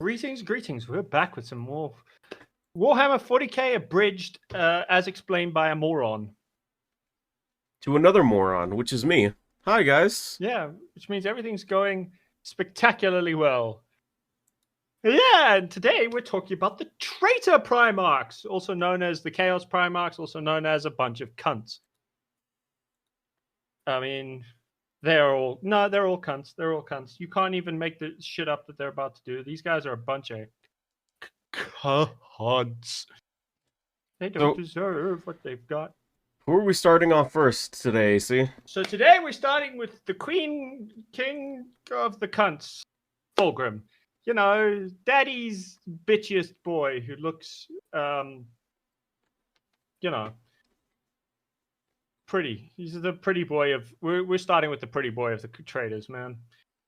Greetings. We're back with some more Warhammer 40k abridged, as explained by a moron. To another moron, which is me. Hi, guys. Yeah, which means everything's going spectacularly well. Yeah, and today we're talking about the Traitor Primarchs, also known as the Chaos Primarchs, also known as a bunch of cunts. I mean, they're all cunts. They're all cunts. You can't even make the shit up that they're about to do. These guys are a bunch of cunts. They don't deserve what they've got. Who are we starting off first today, AC? So today we're starting with the king of the cunts, Fulgrim. You know, daddy's bitchiest boy who looks, pretty. He's the pretty boy of. We're starting with the pretty boy of the traders, man.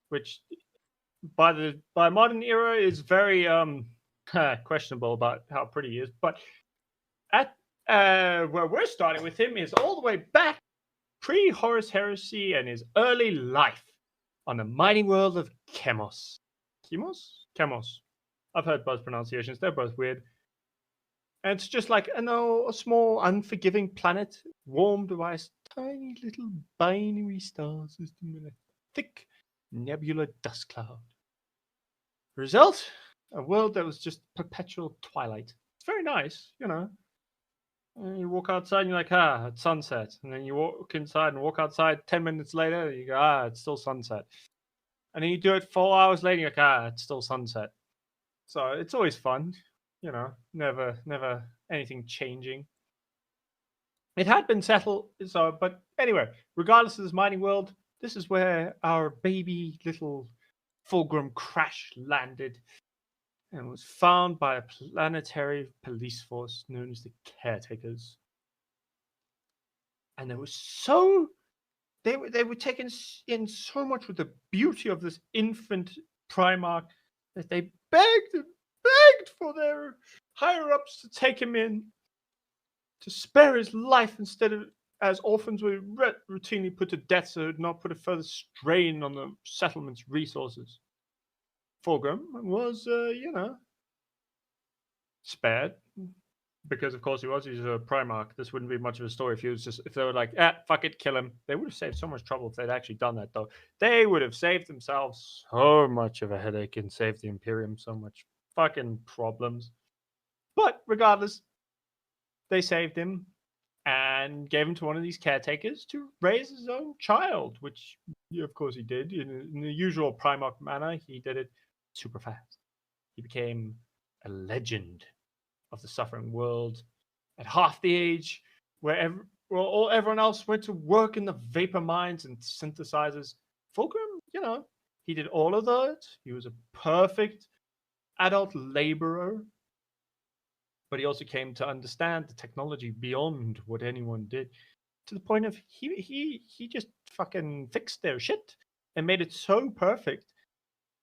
Which, by modern era, is very questionable about how pretty he is. But at where we're starting with him is all the way back pre-Horus Heresy and his early life on the mighty world of Chemos. Chemos. I've heard both pronunciations. They're both weird. And it's just like, a small, unforgiving planet warmed by a tiny little binary star system in a thick nebular dust cloud. Result? A world that was just perpetual twilight. It's very nice, And you walk outside and you're like, it's sunset. And then you walk inside and walk outside 10 minutes later, you go, it's still sunset. And then you do it 4 hours later, you're like, it's still sunset. So it's always fun, never anything changing. It had been settled, but anyway, regardless of this mining world, this is where our baby little Fulgrim crash landed and was found by a planetary police force known as the Caretakers. And they were taken in so much with the beauty of this infant Primarch that they begged for their higher-ups to take him in, to spare his life instead of, as orphans were routinely put to death so it would not put a further strain on the settlement's resources. Fulgrim was, spared. Because of course he's a Primarch. This wouldn't be much of a story if they were like, fuck it, kill him. They would have saved so much trouble if they'd actually done that, though. They would have saved themselves so much of a headache and saved the Imperium so much fucking problems. But regardless, they saved him and gave him to one of these caretakers to raise his own child, which of course he did in the usual Primarch manner. He did it super fast. He became a legend of the suffering world at half the age where everyone else went to work in the vapor mines and synthesizers. Fulgrim, he did all of that. He was a perfect adult laborer, but he also came to understand the technology beyond what anyone did, to the point of he just fucking fixed their shit and made it so perfect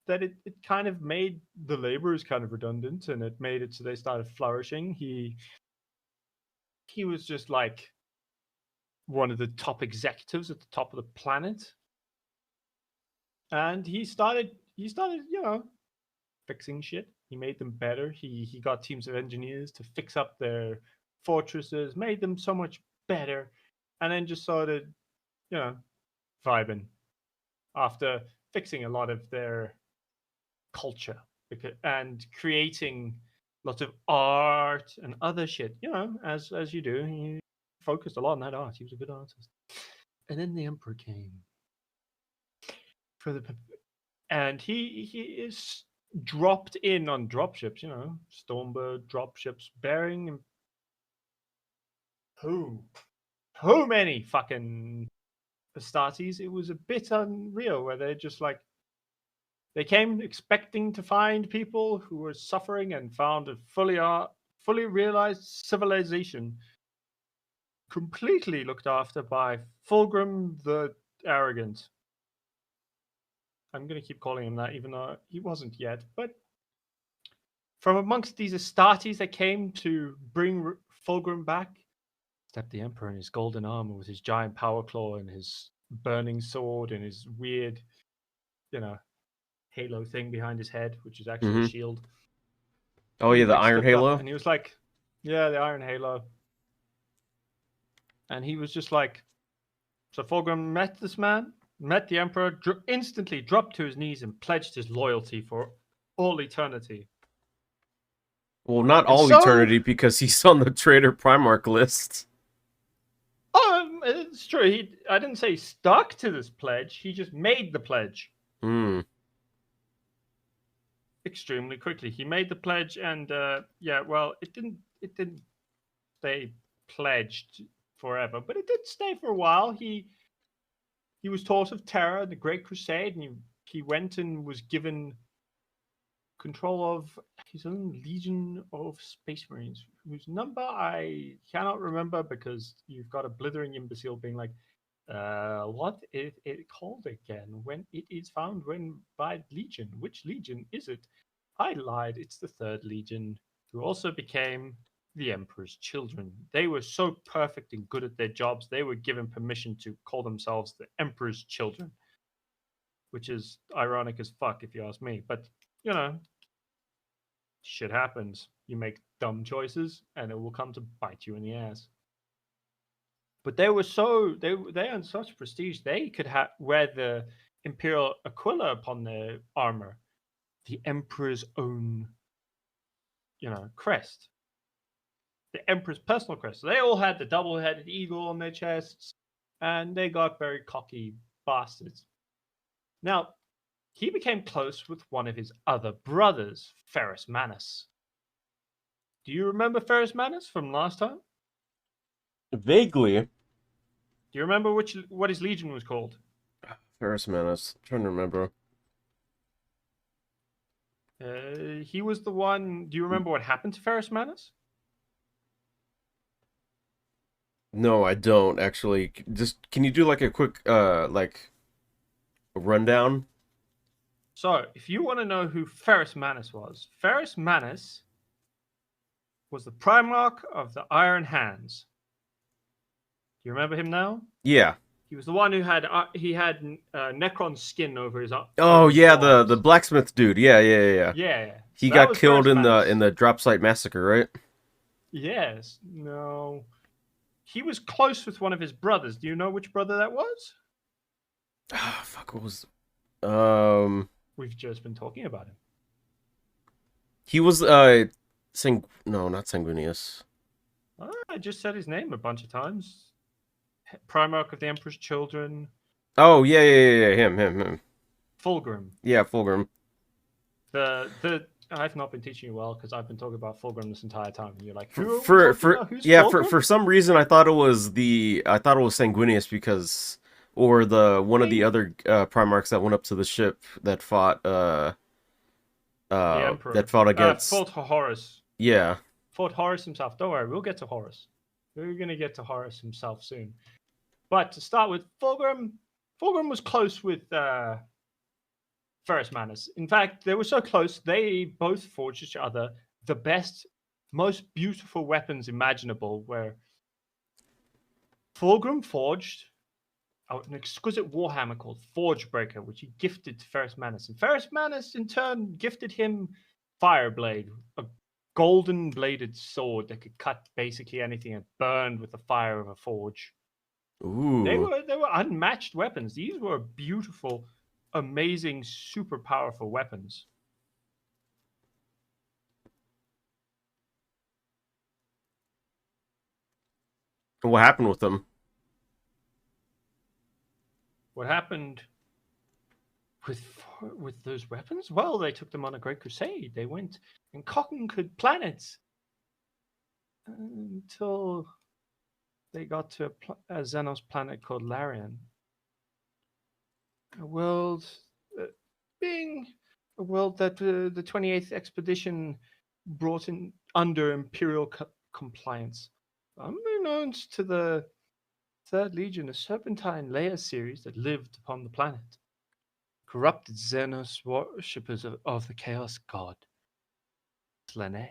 that it kind of made the laborers kind of redundant, and it made it so they started flourishing. He was just like one of the top executives at the top of the planet, and he started fixing shit. He made them better. He got teams of engineers to fix up their fortresses, made them so much better, and then just started vibing after fixing a lot of their culture and creating lots of art and other shit, as you do. He focused a lot on that art. He was a good artist. And then the Emperor came and he is dropped in on dropships, Stormbird dropships bearing who many fucking Astartes. It was a bit unreal where they're just like, they came expecting to find people who were suffering and found a fully realized civilization completely looked after by Fulgrim the Arrogant. I'm going to keep calling him that, even though he wasn't yet. But from amongst these Astartes that came to bring Fulgrim back, stepped the Emperor in his golden armor with his giant power claw and his burning sword and his weird, halo thing behind his head, which is actually a Mm-hmm. shield. Oh yeah, the Like, Iron stepped up Halo. and he was like, "Yeah, the Iron Halo." And he was just like, so Fulgrim met this man, met the Emperor, instantly dropped to his knees and pledged his loyalty for all eternity. Well, not And all so, eternity because he's on the Traitor Primarch list. it's true. I didn't say he stuck to this pledge. He just made the pledge Hmm. extremely quickly. He made the pledge, and yeah, well, it didn't stay pledged forever, but it did stay for a while. He was taught of terror, the Great Crusade, and he went and was given control of his own legion of space marines, whose number I cannot remember because you've got a blithering imbecile being like, what is it called again when it is found when by legion? Which legion is it? I lied, it's the third legion, who also became the Emperor's children. They were so perfect and good at their jobs, they were given permission to call themselves the Emperor's children, which is ironic as fuck if you ask me. But, you know, shit happens. You make dumb choices, and it will come to bite you in the ass. But they were they earned such prestige. They could wear the Imperial Aquila upon their armor, the Emperor's own, crest, the Emperor's personal crest. So they all had the double-headed eagle on their chests, and they got very cocky bastards. Now, he became close with one of his other brothers, Ferrus Manus. Do you remember Ferrus Manus from last time? Vaguely. Do you remember what his legion was called? Ferrus Manus. I'm trying to remember. He was the one. Do you remember what happened to Ferrus Manus? No, I don't actually. Just can you do like a quick like a rundown? So, if you want to know who Ferrus Manus was the Primarch of the Iron Hands. Do you remember him now? Yeah. He was the one who had Necron's skin over his. Oh Over his yeah, arms. the blacksmith dude. Yeah. Yeah. He So got killed Ferrus in Manus. the drop site massacre, right? Yes. No. He was close with one of his brothers. Do you know which brother that was? Ah, fuck. What was? We've just been talking about him. He was no, not Sanguinius. I just said his name a bunch of times. Primarch of the Emperor's Children. Oh yeah, him. Fulgrim. Yeah, Fulgrim. I've not been teaching you well because I've been talking about Fulgrim this entire time, and you're like, Who's Fulgrim? for some reason I thought it was Sanguinius because or the one of the other Primarchs that went up to the ship that fought The Emperor. that fought against fought Horus. Yeah. Fought Horus himself. Don't worry, we'll get to Horus. We're gonna get to Horus himself soon. But to start with, Fulgrim was close with Ferrus Manus. In fact, they were so close, they both forged each other the best, most beautiful weapons imaginable, where Fulgrim forged an exquisite warhammer called Forgebreaker, which he gifted to Ferrus Manus. And Ferrus Manus, in turn, gifted him Fireblade, a golden-bladed sword that could cut basically anything and burned with the fire of a forge. Ooh. They were unmatched weapons. These were beautiful, amazing, super powerful weapons. And what happened with them? What happened with those weapons? Well, they took them on a great crusade. They went and conquered planets until they got to a Xenos planet called Larian. A world being a world that the 28th expedition brought in under Imperial compliance. Unbeknownst to the Third Legion, a serpentine layer series that lived upon the planet. Corrupted Xenos worshippers of the Chaos God, Slanesh.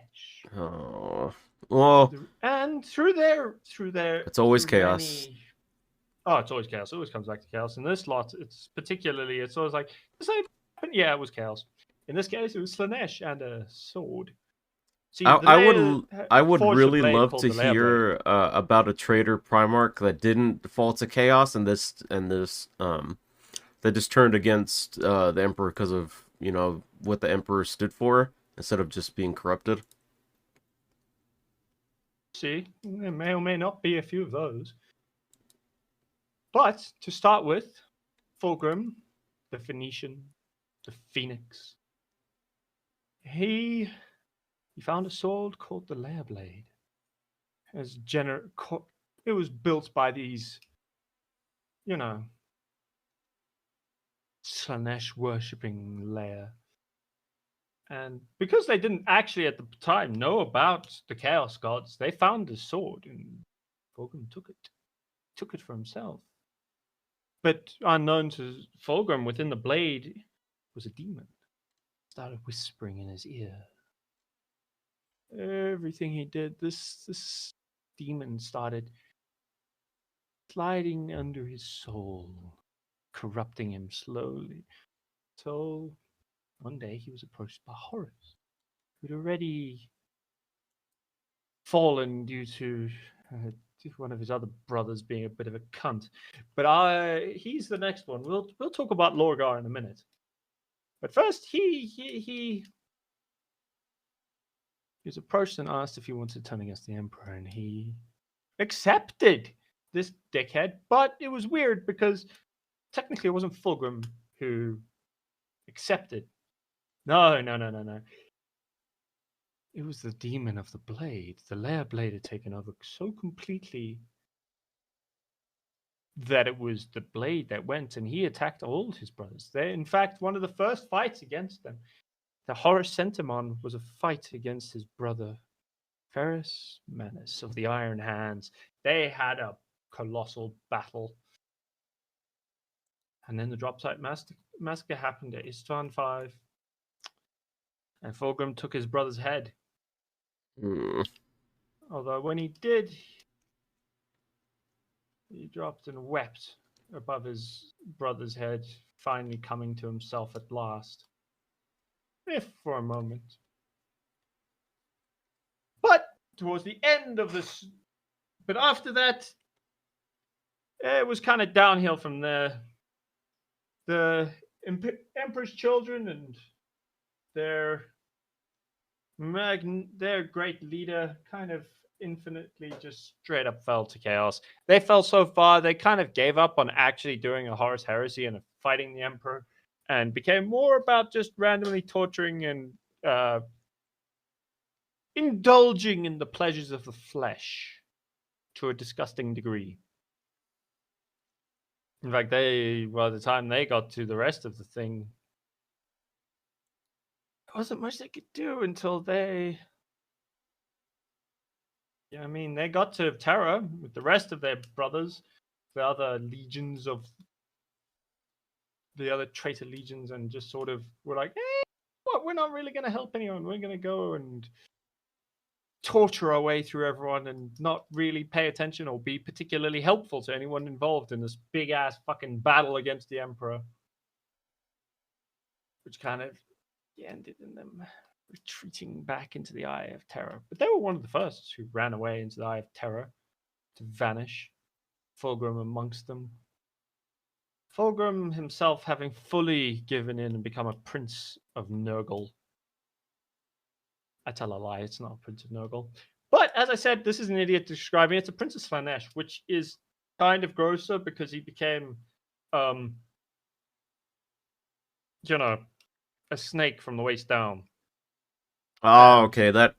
Oh. Well, and through their it's always chaos. It's always chaos. It always comes back to chaos. In this lot, it's always like the same Yeah, it was Chaos. In this case, it was Slanesh and a sword. See, I would forged a really blade love called to the Lair Blade. hear about a Traitor Primarch that didn't fall to chaos and this that just turned against the Emperor because of what the Emperor stood for instead of just being corrupted. See, there may or may not be a few of those. But to start with, Fulgrim, the Phoenician, the Phoenix, he found a sword called the Lair Blade. It was built by these, Slanesh worshipping Lair. And because they didn't actually at the time know about the Chaos Gods, they found the sword and Fulgrim took it for himself. But unknown to Fulgrim, within the blade was a demon. Started whispering in his ear. Everything he did, this demon started sliding under his soul, corrupting him slowly. So one day he was approached by Horus, who'd already fallen due to one of his other brothers being a bit of a cunt. But he's the next one. We'll talk about Lorgar in a minute. But first, he was approached and asked if he wanted to turn against the Emperor, and he accepted this dickhead. But it was weird because technically it wasn't Fulgrim who accepted. No. It was the demon of the blade. The Lair Blade had taken over so completely that it was the blade that went, and he attacked all his brothers. In fact, one of the first fights against them, the Horus sent him on, was a fight against his brother, Ferrus Manus of the Iron Hands. They had a colossal battle. And then the drop site massacre happened at Istvan 5. And Fulgrim took his brother's head. Although when he did, he dropped and wept above his brother's head, finally coming to himself at last. If for a moment. But towards the end of this, but after that, it was kind of downhill from there. The Emperor's children and their great leader kind of infinitely just straight up fell to chaos. They fell so far, they kind of gave up on actually doing a Horus heresy and fighting the Emperor, and became more about just randomly torturing and indulging in the pleasures of the flesh to a disgusting degree. In fact, by the time they got to the rest of the thing, there wasn't much they could do until they got to Terra with the rest of their brothers, the other legions of the other traitor legions, and just sort of were like, what? We're not really going to help anyone. We're going to go and torture our way through everyone and not really pay attention or be particularly helpful to anyone involved in this big ass fucking battle against the Emperor. Which kind of ended in them retreating back into the Eye of Terror. But they were one of the first who ran away into the Eye of Terror to vanish, Fulgrim amongst them. Fulgrim himself having fully given in and become a Prince of Nurgle. I tell a lie, it's not a Prince of Nurgle. But as I said, this is an idiot describing it. It's a Prince of Slanesh, which is kind of grosser because he became, a snake from the waist down. Oh, okay. That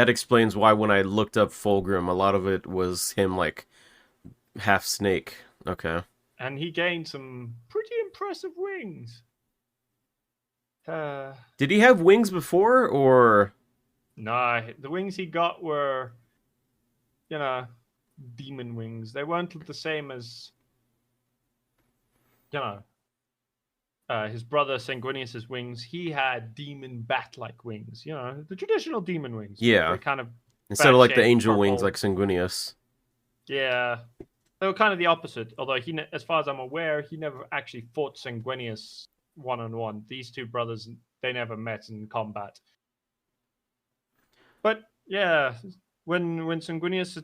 explains why when I looked up Fulgrim, a lot of it was him like half snake. Okay. And he gained some pretty impressive wings. Did he have wings before, or? Nah, the wings he got were, demon wings. They weren't the same as, his brother Sanguinius's wings. He had demon bat-like wings. The traditional demon wings. Yeah. They're kind of instead of like the angel purple wings like Sanguinius. Yeah. They were kind of the opposite. Although as far as I'm aware, he never actually fought Sanguinius one-on-one. These two brothers, they never met in combat. But yeah, when Sanguinius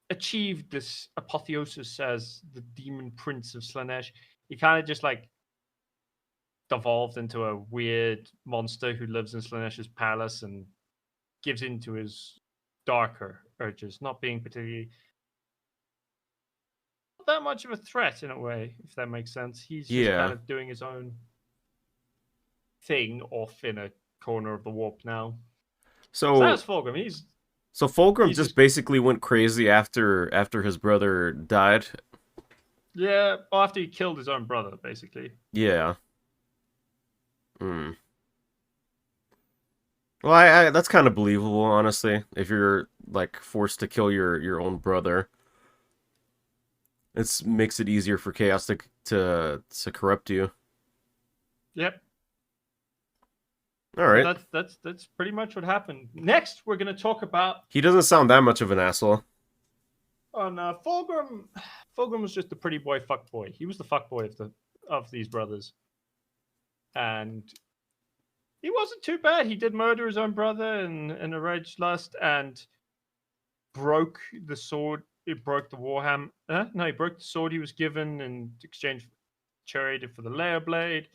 achieved this apotheosis as the demon prince of Slanesh, he kind of just like devolved into a weird monster who lives in Slanesh's palace and gives into his darker urges, not being particularly that much of a threat in a way, if that makes sense. He's just kind of doing his own thing off in a corner of the warp now. So that's Fulgrim. So Fulgrim just basically went crazy after his brother died. Yeah, after he killed his own brother, basically. Yeah. Hmm. Well, I that's kind of believable, honestly. If you're like forced to kill your own brother, it makes it easier for chaos to corrupt you. Yep. All right. Well, that's pretty much what happened. Next, we're going to talk about. He doesn't sound that much of an asshole. Oh no, Fulgrim was just the pretty boy fuckboy. He was the fuckboy of these brothers, and he wasn't too bad. He did murder his own brother in a rage lust and broke the sword. He broke the Warhammer. No, he broke the sword he was given in exchange for charioted for the layer blade.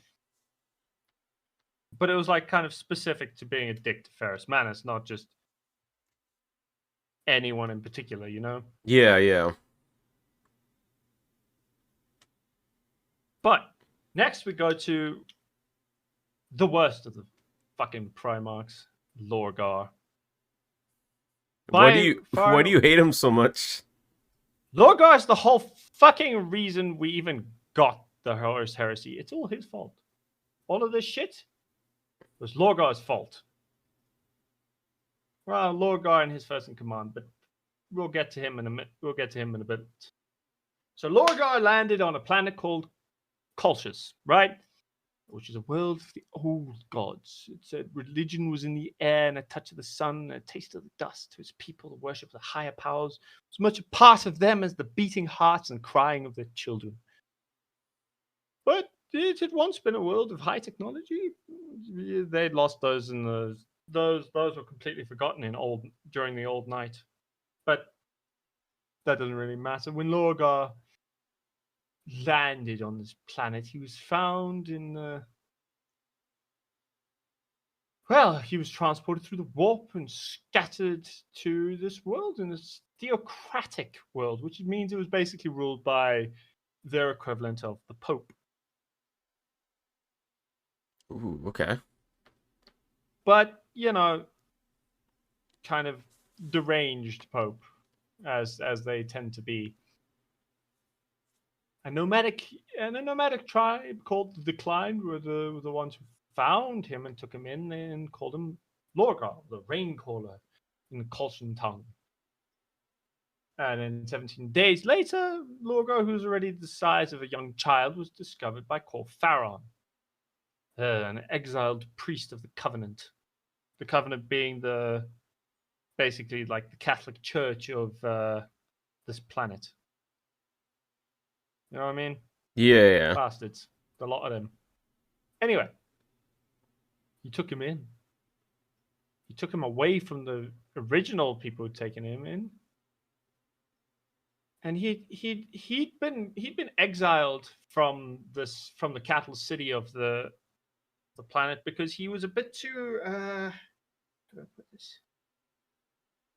But it was like kind of specific to being a dick to Ferrus Manus, not just anyone in particular, you know? Yeah, yeah. But next we go to the worst of the fucking Primarchs, Lorgar. Why do you hate him so much? Lorgar is the whole fucking reason we even got the Horus Heresy. It's all his fault. All of this shit was Lorgar's fault. Well, Lorgar and his first in command, but we'll get to him in a bit. So Lorgar landed on a planet called Colchis, right? Which is a world of the old gods. It said religion was in the air, and a touch of the sun, and a taste of the dust. To its people, the worship of the higher powers was much a part of them as the beating hearts and crying of their children. But it had once been a world of high technology. They'd lost those, and those were completely forgotten during the Old Night. But that doesn't really matter. When Lorgar landed on this planet, he was found in he was transported through the warp and scattered to this world, in this theocratic world, which means it was basically ruled by their equivalent of the Pope. Ooh, okay. But, you know, kind of deranged Pope, as they tend to be. A nomadic tribe called the Declined were the ones who found him and took him in and called him Lorgar, the Raincaller, in the Colchian tongue. And then 17 days later, Lorgar, who was already the size of a young child, was discovered by Cor Pharon, an exiled priest of the Covenant. The Covenant being basically like the Catholic Church of this planet. You know what I mean? Yeah. Bastards. A lot of them. Anyway, he took him in. He took him away from the original people who'd taken him in. And he'd been exiled from the capital city of the planet because he was a bit too how do I put this?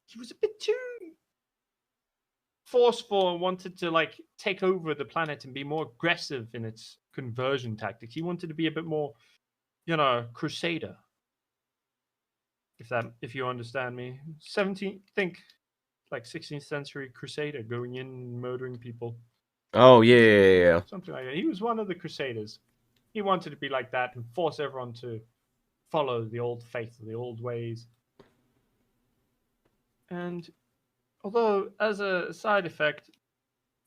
He was a bit too forceful and wanted to like take over the planet and be more aggressive in its conversion tactics. He wanted to be a bit more, you know, crusader. If you understand me. 16th century crusader going in murdering people. Oh yeah. Something like that. He was one of the crusaders. He wanted to be like that and force everyone to follow the old faith, the old ways. And although, as a side effect,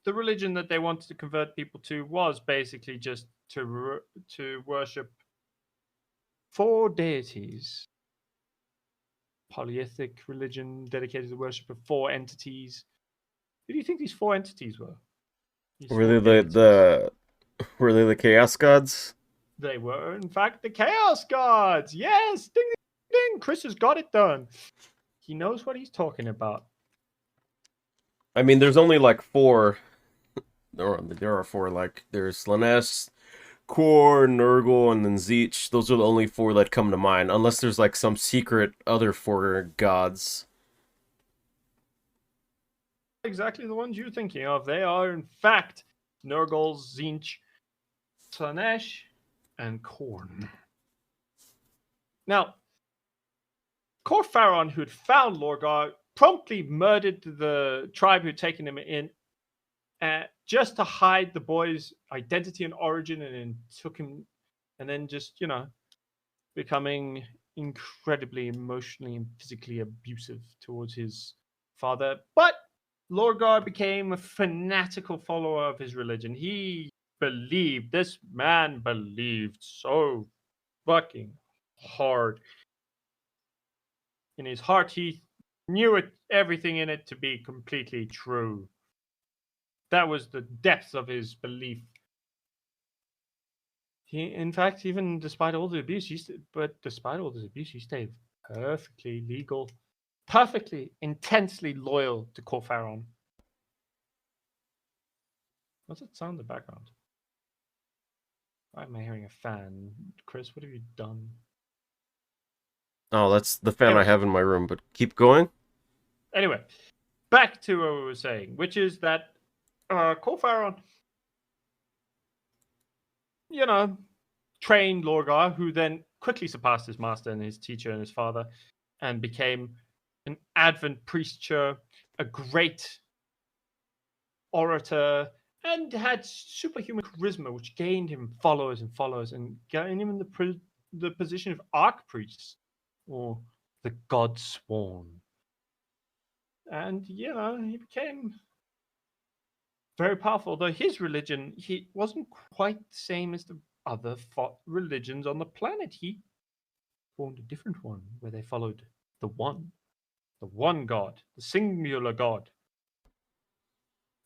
the religion that they wanted to convert people to was basically just to worship 4 deities. Polytheistic religion dedicated to the worship of 4 entities. Who do you think these 4 entities were? Were they the Were they the Chaos Gods? They were, in fact, the Chaos Gods. Yes, ding, ding, ding. Chris has got it done. He knows what he's talking about. I mean, there's only like four. There are four. Like, there's Slanesh, Kor, Nurgle, and then Zeech. Those are the only four that come to mind, unless there's like some secret other four gods. Exactly the ones you're thinking of. They are, in fact, Nurgle, Tzeentch, Slanesh, and Khorne. Now, Khor Pharon, who'd found Lorgar, promptly murdered the tribe who'd taken him in just to hide the boy's identity and origin, and then took him, and then just, becoming incredibly emotionally and physically abusive towards his father. But Lorgar became a fanatical follower of his religion. This man believed so fucking hard. In his heart, he knew everything in it to be completely true. That was the depth of his belief. He, in fact, even despite all the abuse, he stayed perfectly legal, perfectly, intensely loyal to Khor Pharon. What's that sound in the background? Why am I hearing a fan? Chris, what have you done? Oh, that's the fan Anyway. I have in my room, but keep going. Anyway, back to what we were saying, which is that Khor Pharon, trained Lorgar, who then quickly surpassed his master and his teacher and his father, and became an advent preacher, a great orator, and had superhuman charisma, which gained him followers and followers, and gained him in the position of archpriest, or the God Sworn. And he became very powerful. Though his religion, he wasn't quite the same as the other religions on the planet. He formed a different one where they followed the one God, the singular God,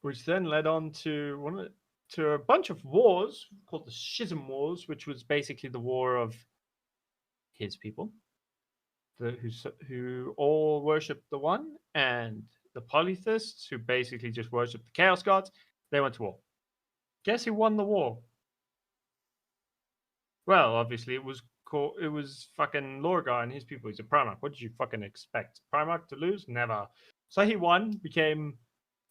which then led on to a bunch of wars called the Schism Wars, which was basically the war of his people, who all worshipped the one, and the polytheists, who basically just worshipped the Chaos Gods. They went to war. Guess who won the war? Well, obviously it was fucking Lorgar and his people. He's a Primarch. What did you fucking expect? Primarch to lose? Never. So he won, became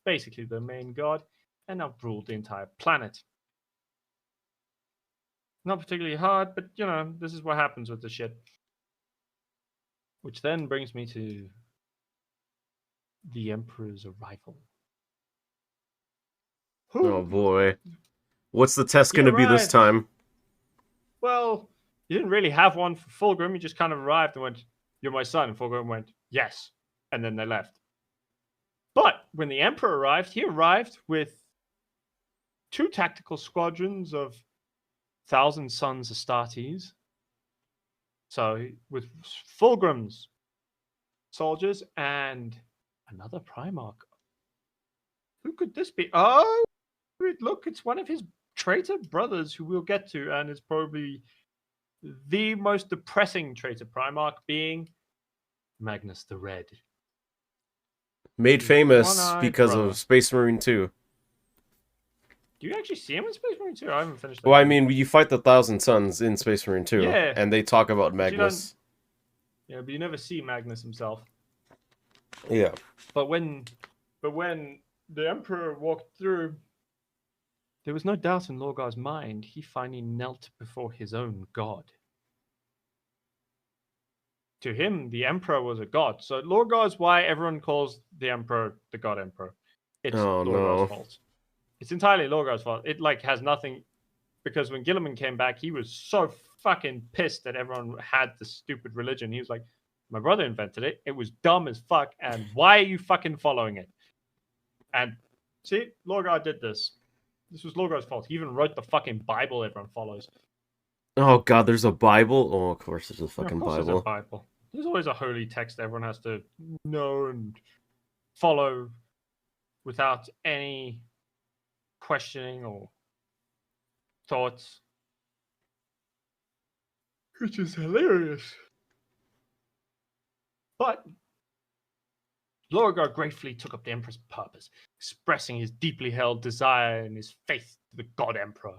basically the main god, and now ruled the entire planet. Not particularly hard, but this is what happens with the shit. Which then brings me to the Emperor's arrival. Oh boy. What's the test He going to be this arrived. time? Well, you didn't really have one for Fulgrim. You just kind of arrived and went, "You're my son." And Fulgrim went, "Yes." And then they left. But when the Emperor arrived, he arrived with 2 tactical squadrons of 1,000 Sons Astartes. So with Fulgrim's soldiers and another Primarch. Who could this be? Oh, look, it's one of his traitor brothers who we'll get to, and it's probably the most depressing traitor Primarch, being Magnus the Red. Made His famous one-eyed because brother. of Space Marine 2. Do you actually see him in Space Marine 2? I haven't finished that. Well, I mean, you fight the 1,000 Suns in Space Marine 2, Yeah. and they talk about Magnus. Yeah, but you never see Magnus himself. Yeah. But when the Emperor walked through, there was no doubt in Lorgar's mind. He finally knelt before his own god. To him, the Emperor was a god. So Lorgar's why everyone calls the Emperor the God Emperor. It's Lorgar's fault. It's entirely Lorgar's fault. It has nothing, because when Gilliman came back, he was so fucking pissed that everyone had this stupid religion. He was like, "My brother invented it. It was dumb as fuck, and why are you fucking following it?" And see, Lorgar did this. This was Lorgar's fault. He even wrote the fucking Bible everyone follows. Oh god, there's a Bible? Oh, of course there's a fucking Bible. There's a Bible. There's always a holy text everyone has to know and follow without any questioning or thoughts, which is hilarious. But Lorgar gratefully took up the Emperor's purpose, expressing his deeply held desire and his faith to the God Emperor,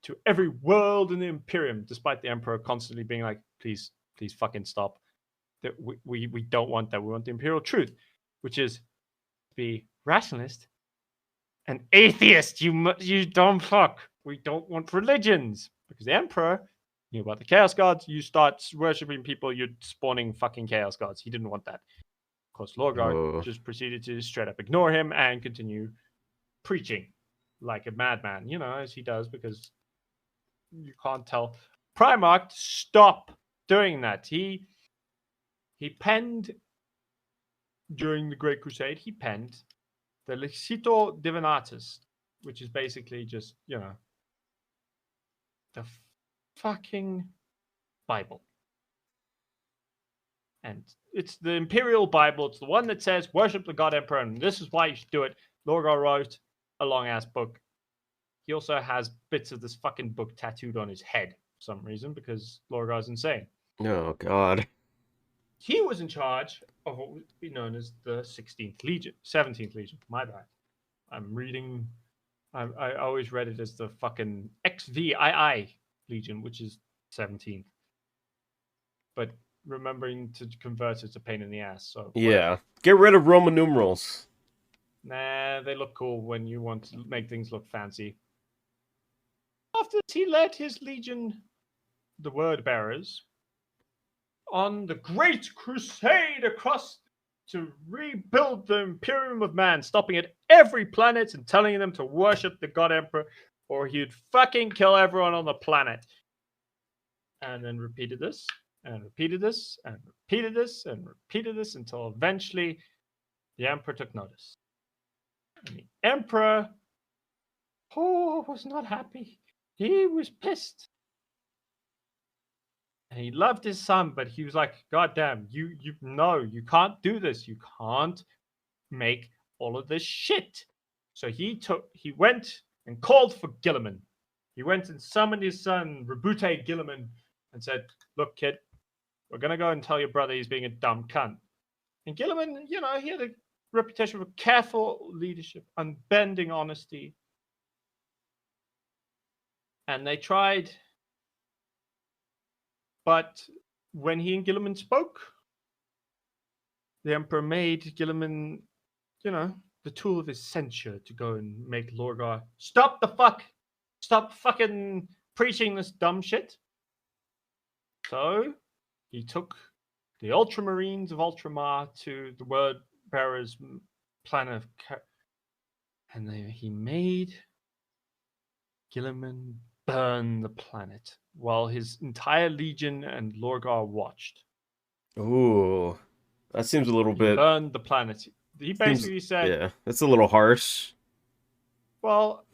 to every world in the Imperium, despite the Emperor constantly being like, please fucking stop. That we don't want that. We want the Imperial truth, which is to be rationalist and atheist. You dumb fuck. We don't want religions. Because the Emperor knew about the Chaos Gods. You start worshipping people, you're spawning fucking Chaos Gods. He didn't want that. Of course, Lorgar just proceeded to straight up ignore him and continue preaching like a madman, as he does, because you can't tell. Primarch, stop doing that. He penned, during the Great Crusade, he penned the Lecito Divinatus, which is basically just, the fucking Bible. And it's the Imperial Bible. It's the one that says, worship the God Emperor, and this is why you should do it. Lorgar wrote a long-ass book. He also has bits of this fucking book tattooed on his head for some reason, because Lorgar's insane. Oh, God. He was in charge of what would be known as the 16th Legion. 17th Legion. My bad. I'm reading... I always read it as the fucking XVI Legion, which is 17th. But remembering to convert it's a pain in the ass. So yeah, get rid of Roman numerals. Nah, they look cool when you want to make things look fancy. After this, he led his legion, the Word Bearers, on the Great Crusade across to rebuild the Imperium of Man, stopping at every planet and telling them to worship the God Emperor, or he'd fucking kill everyone on the planet. And then repeated this, and repeated this, and repeated this, and repeated this, until eventually the Emperor took notice. And the Emperor, was not happy. He was pissed. And he loved his son, but he was like, God damn, you can't do this. You can't make all of this shit. So he went and called for Guilliman. He went and summoned his son, Rebute Guilliman, and said, look, kid, we're going to go and tell your brother he's being a dumb cunt. And Guilliman, he had a reputation for careful leadership, unbending honesty. And they tried. But when he and Guilliman spoke, the Emperor made Guilliman, the tool of his censure to go and make Lorgar stop fucking preaching this dumb shit. So he took the Ultramarines of Ultramar to the Word Bearers' planet and he made Guilliman burn the planet while his entire legion and Lorgar watched. Ooh, that seems a little bit... burned the planet. He basically said... Yeah, that's a little harsh. Well,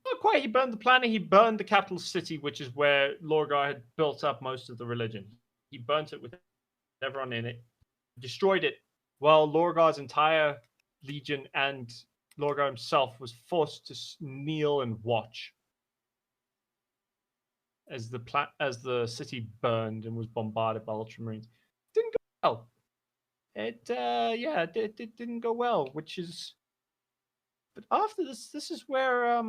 not quite. He burned the planet. He burned the capital city, which is where Lorgar had built up most of the religion. He burnt it with everyone in it, destroyed it, while Lorgar's entire legion and Lorgar himself was forced to kneel and watch as the city burned and was bombarded by Ultramarines. Didn't go well. It didn't go well, which is... But after this is where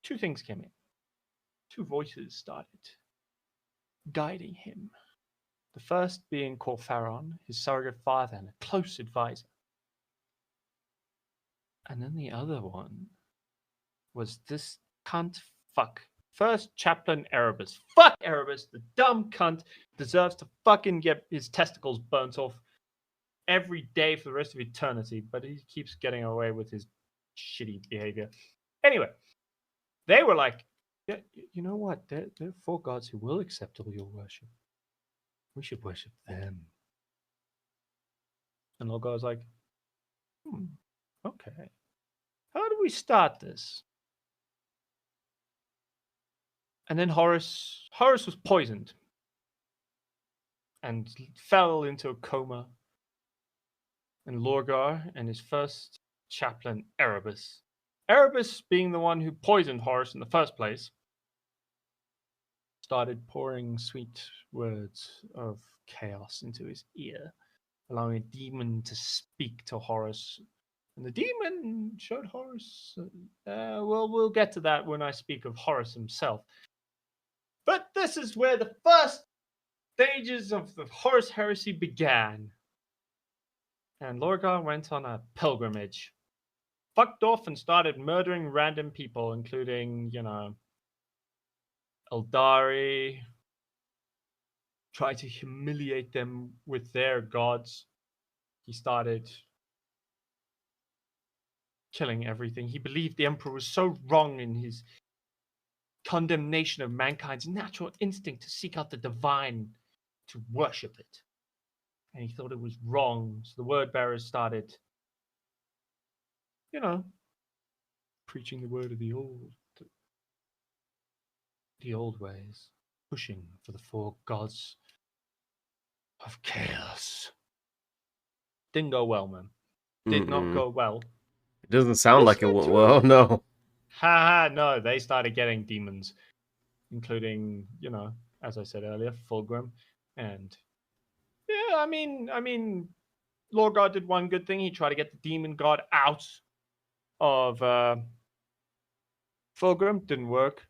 two things came in. Two voices started guiding him. The first being Corfaron, his surrogate father and a close advisor. And then the other one was this cunt fuck. First chaplain Erebus. Fuck Erebus, the dumb cunt deserves to fucking get his testicles burnt off every day for the rest of eternity, but he keeps getting away with his shitty behavior. Anyway, they were like, yeah, you know what? They're four gods who will accept all your worship. We should worship them. And Lorgar was like, okay. How do we start this? And then Horus was poisoned and fell into a coma. And Lorgar and his first chaplain, Erebus, Erebus, being the one who poisoned Horus in the first place, started pouring sweet words of chaos into his ear, allowing a demon to speak to Horus. And the demon showed Horus. We'll get to that when I speak of Horus himself. But this is where the first stages of the Horus heresy began. And Lorgar went on a pilgrimage. Fucked off and started murdering random people, including, Eldari. Tried to humiliate them with their gods. He started killing everything. He believed the Emperor was so wrong in his condemnation of mankind's natural instinct to seek out the divine, to worship it. And he thought it was wrong. So the word bearers started, preaching the word of the old ways, pushing for the four gods of chaos. Didn't go well, man. Did not go well. It doesn't sound like it went well, no. No, they started getting demons, including, as I said earlier, Fulgrim. And yeah, I mean, Lorgar did one good thing. He tried to get the demon god out of Fulgrim. Didn't work.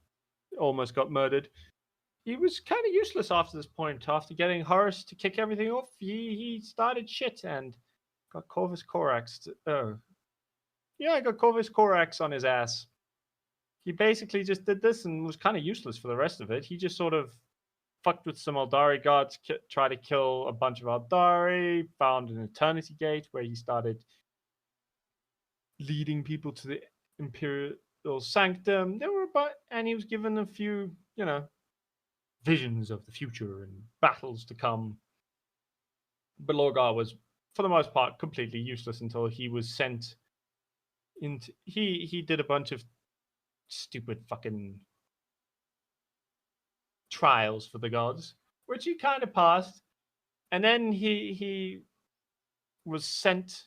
Almost got murdered. He was kind of useless after this point. After getting Horus to kick everything off, he started shit and got Corvus Corax. I got Corvus Corax on his ass. He basically just did this and was kind of useless for the rest of it. He just sort of fucked with some Eldari gods, tried to kill a bunch of Eldari, found an Eternity Gate where he started leading people to the Imperial Sanctum. And he was given a few, visions of the future and battles to come. But Lorgar was, for the most part, completely useless until he was sent into. He did a bunch of stupid fucking trials for the gods, which he kind of passed, and then he was sent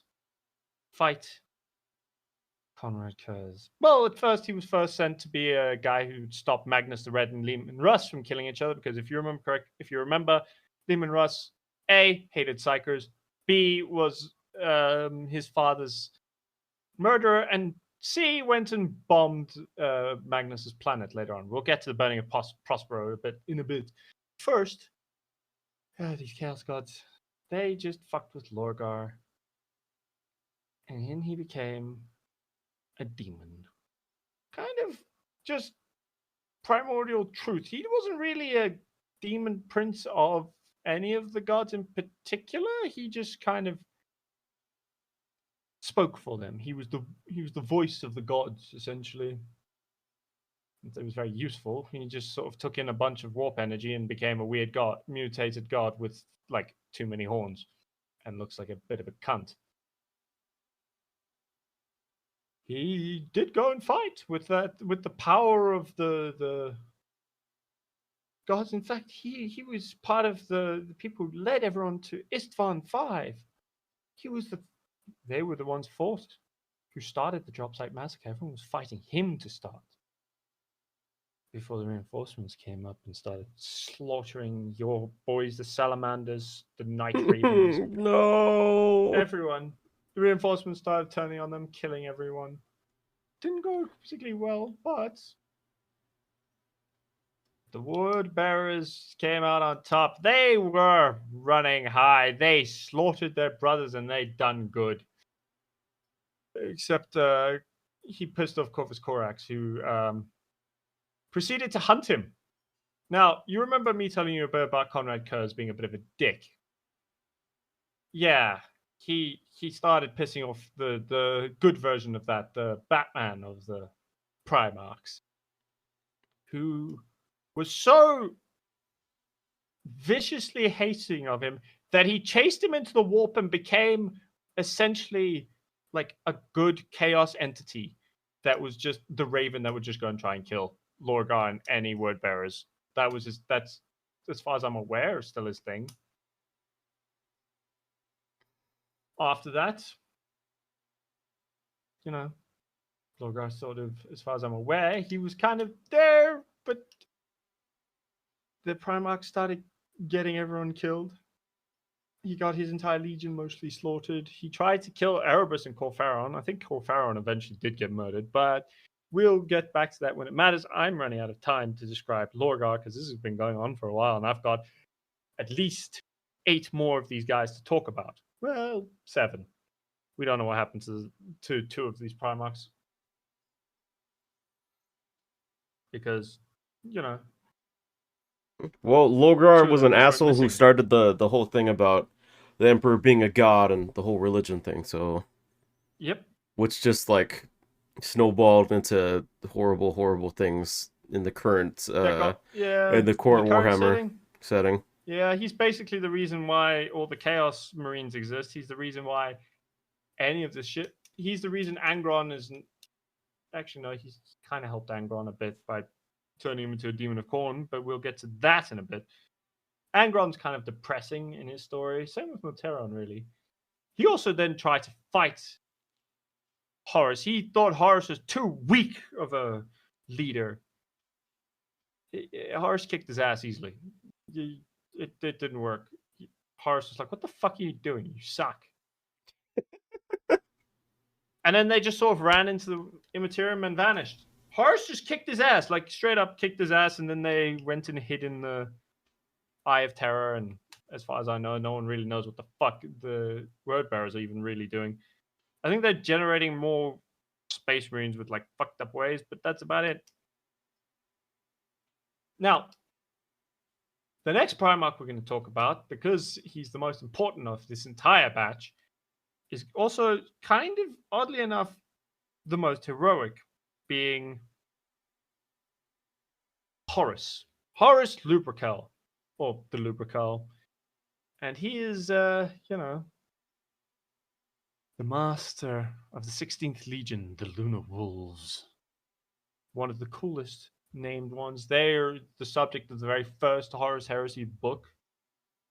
fight Conrad Kurz. Well, at first he was sent to be a guy who stopped Magnus the Red and Leman Russ from killing each other, because if you remember, Leman Russ A, hated Psychers, B, was his father's murderer, and C, went and bombed Magnus's planet later on. We'll get to the burning of Prospero in a bit. First, these Chaos Gods, they just fucked with Lorgar. And then he became a demon. Kind of just primordial truth. He wasn't really a demon prince of any of the gods in particular. He just kind of spoke for them. He was the voice of the gods, essentially. It was very useful. He just sort of took in a bunch of warp energy and became a weird god, mutated god with like too many horns, and looks like a bit of a cunt. He did go and fight with the power of the gods. In fact, he was part of the people who led everyone to Istvan 5. They were the ones forced who started the drop site massacre. Everyone was fighting him to start. Before the reinforcements came up and started slaughtering your boys, the Salamanders, the Night Ravens. No! Everyone. The reinforcements started turning on them, killing everyone. Didn't go particularly well, but the word bearers came out on top. They were running high. They slaughtered their brothers and they done good. Except he pissed off Corvus Corax, who proceeded to hunt him. Now, you remember me telling you about Conrad Kurz being a bit of a dick. Yeah, he started pissing off the good version of that, the Batman of the Primarchs, who was so viciously hating of him that he chased him into the warp and became essentially like a good chaos entity that was just the Raven that would just go and try and kill Lorgar and any word bearers. That's as far as I'm aware, still his thing. After that, Lorgar sort of, as far as I'm aware, he was kind of there, but the Primarchs started getting everyone killed. He got his entire legion mostly slaughtered. He tried to kill Erebus and Corpharon. I think Corpharon eventually did get murdered, but we'll get back to that when it matters. I'm running out of time to describe Lorgar because this has been going on for a while, and I've got at least 8 more of these guys to talk about. Well, 7. We don't know what happened to 2 of these Primarchs. Because, you know. Well, Two Lorgar of was them an just went asshole who missing. started the whole thing about the Emperor being a god and the whole religion thing, so... Yep. Which just, like, snowballed into horrible, horrible things in the current, in the current Warhammer setting. Yeah, he's basically the reason why all the Chaos Marines exist. He's the reason why any of this shit... He's the reason Angron isn't... Actually, no, he's kind of helped Angron a bit by turning him into a demon of Khorne, but we'll get to that in a bit. Angron's kind of depressing in his story. Same with Milteron, really. He also then tried to fight Horus. He thought Horus was too weak of a leader. Horus kicked his ass easily. It didn't work. Horus was like, what the fuck are you doing? You suck. And then they just sort of ran into the Immaterium and vanished. Horus just kicked his ass, like straight up kicked his ass, and then they went and hid in the Eye of Terror. And as far as I know, no one really knows what the fuck the Word Bearers are even really doing. I think they're generating more Space Marines with like fucked up ways, but that's about it. Now, the next Primarch we're going to talk about, because he's the most important of this entire batch, is also kind of, oddly enough, the most heroic, being Horus. Horus Lupercal, or the Lupercal. And he is, the master of the 16th Legion, the Lunar Wolves. One of the coolest named ones. They're the subject of the very first Horus Heresy book,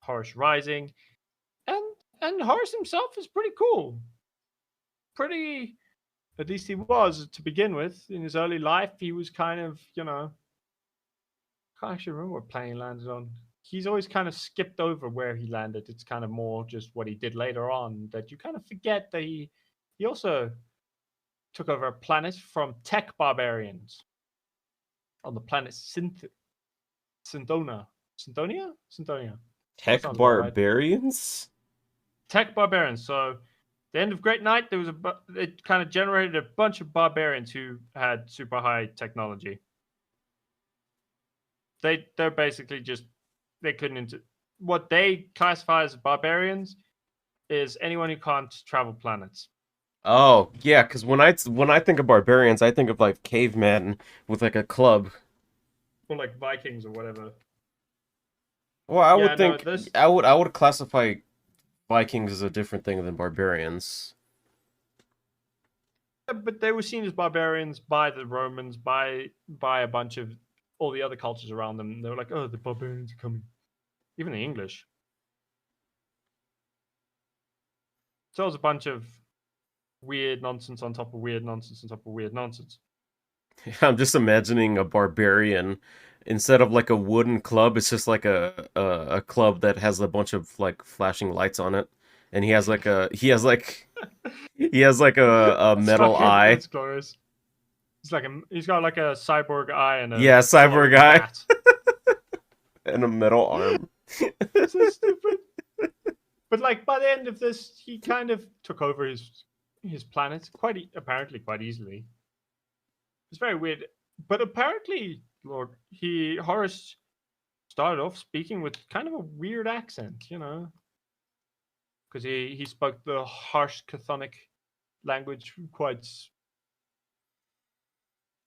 Horus Rising. And Horus himself is pretty cool. Pretty, at least he was to begin with. In his early life, he was kind of, I can't actually remember what plane he landed on. He's always kind of skipped over where he landed. It's kind of more just what he did later on that you kind of forget that he also took over a planet from tech barbarians on the planet Synthonia. Tech barbarians? Right. Tech barbarians. So, the end of Great Night, it kind of generated a bunch of barbarians who had super high technology. They're basically just, they couldn't what they classify as barbarians is anyone who can't travel planets. Oh yeah, because when I think of barbarians, I think of like cavemen with like a club, or like Vikings or whatever. Well, I would think I would classify Vikings as a different thing than barbarians. But they were seen as barbarians by the Romans, by a bunch of all the other cultures around them. They were like, oh, the barbarians are coming. Even the English. So it was a bunch of weird nonsense on top of weird nonsense on top of weird nonsense. I'm just imagining a barbarian. Instead of like a wooden club, it's just like a club that has a bunch of like flashing lights on it, and he has like a metal eye. That's glorious. He's got like a cyborg eye and cyborg eye and a metal arm. So stupid. But like by the end of this, he kind of took over his planet apparently quite easily. It's very weird, but apparently, Horus started off speaking with kind of a weird accent, because he spoke the harsh chthonic language quite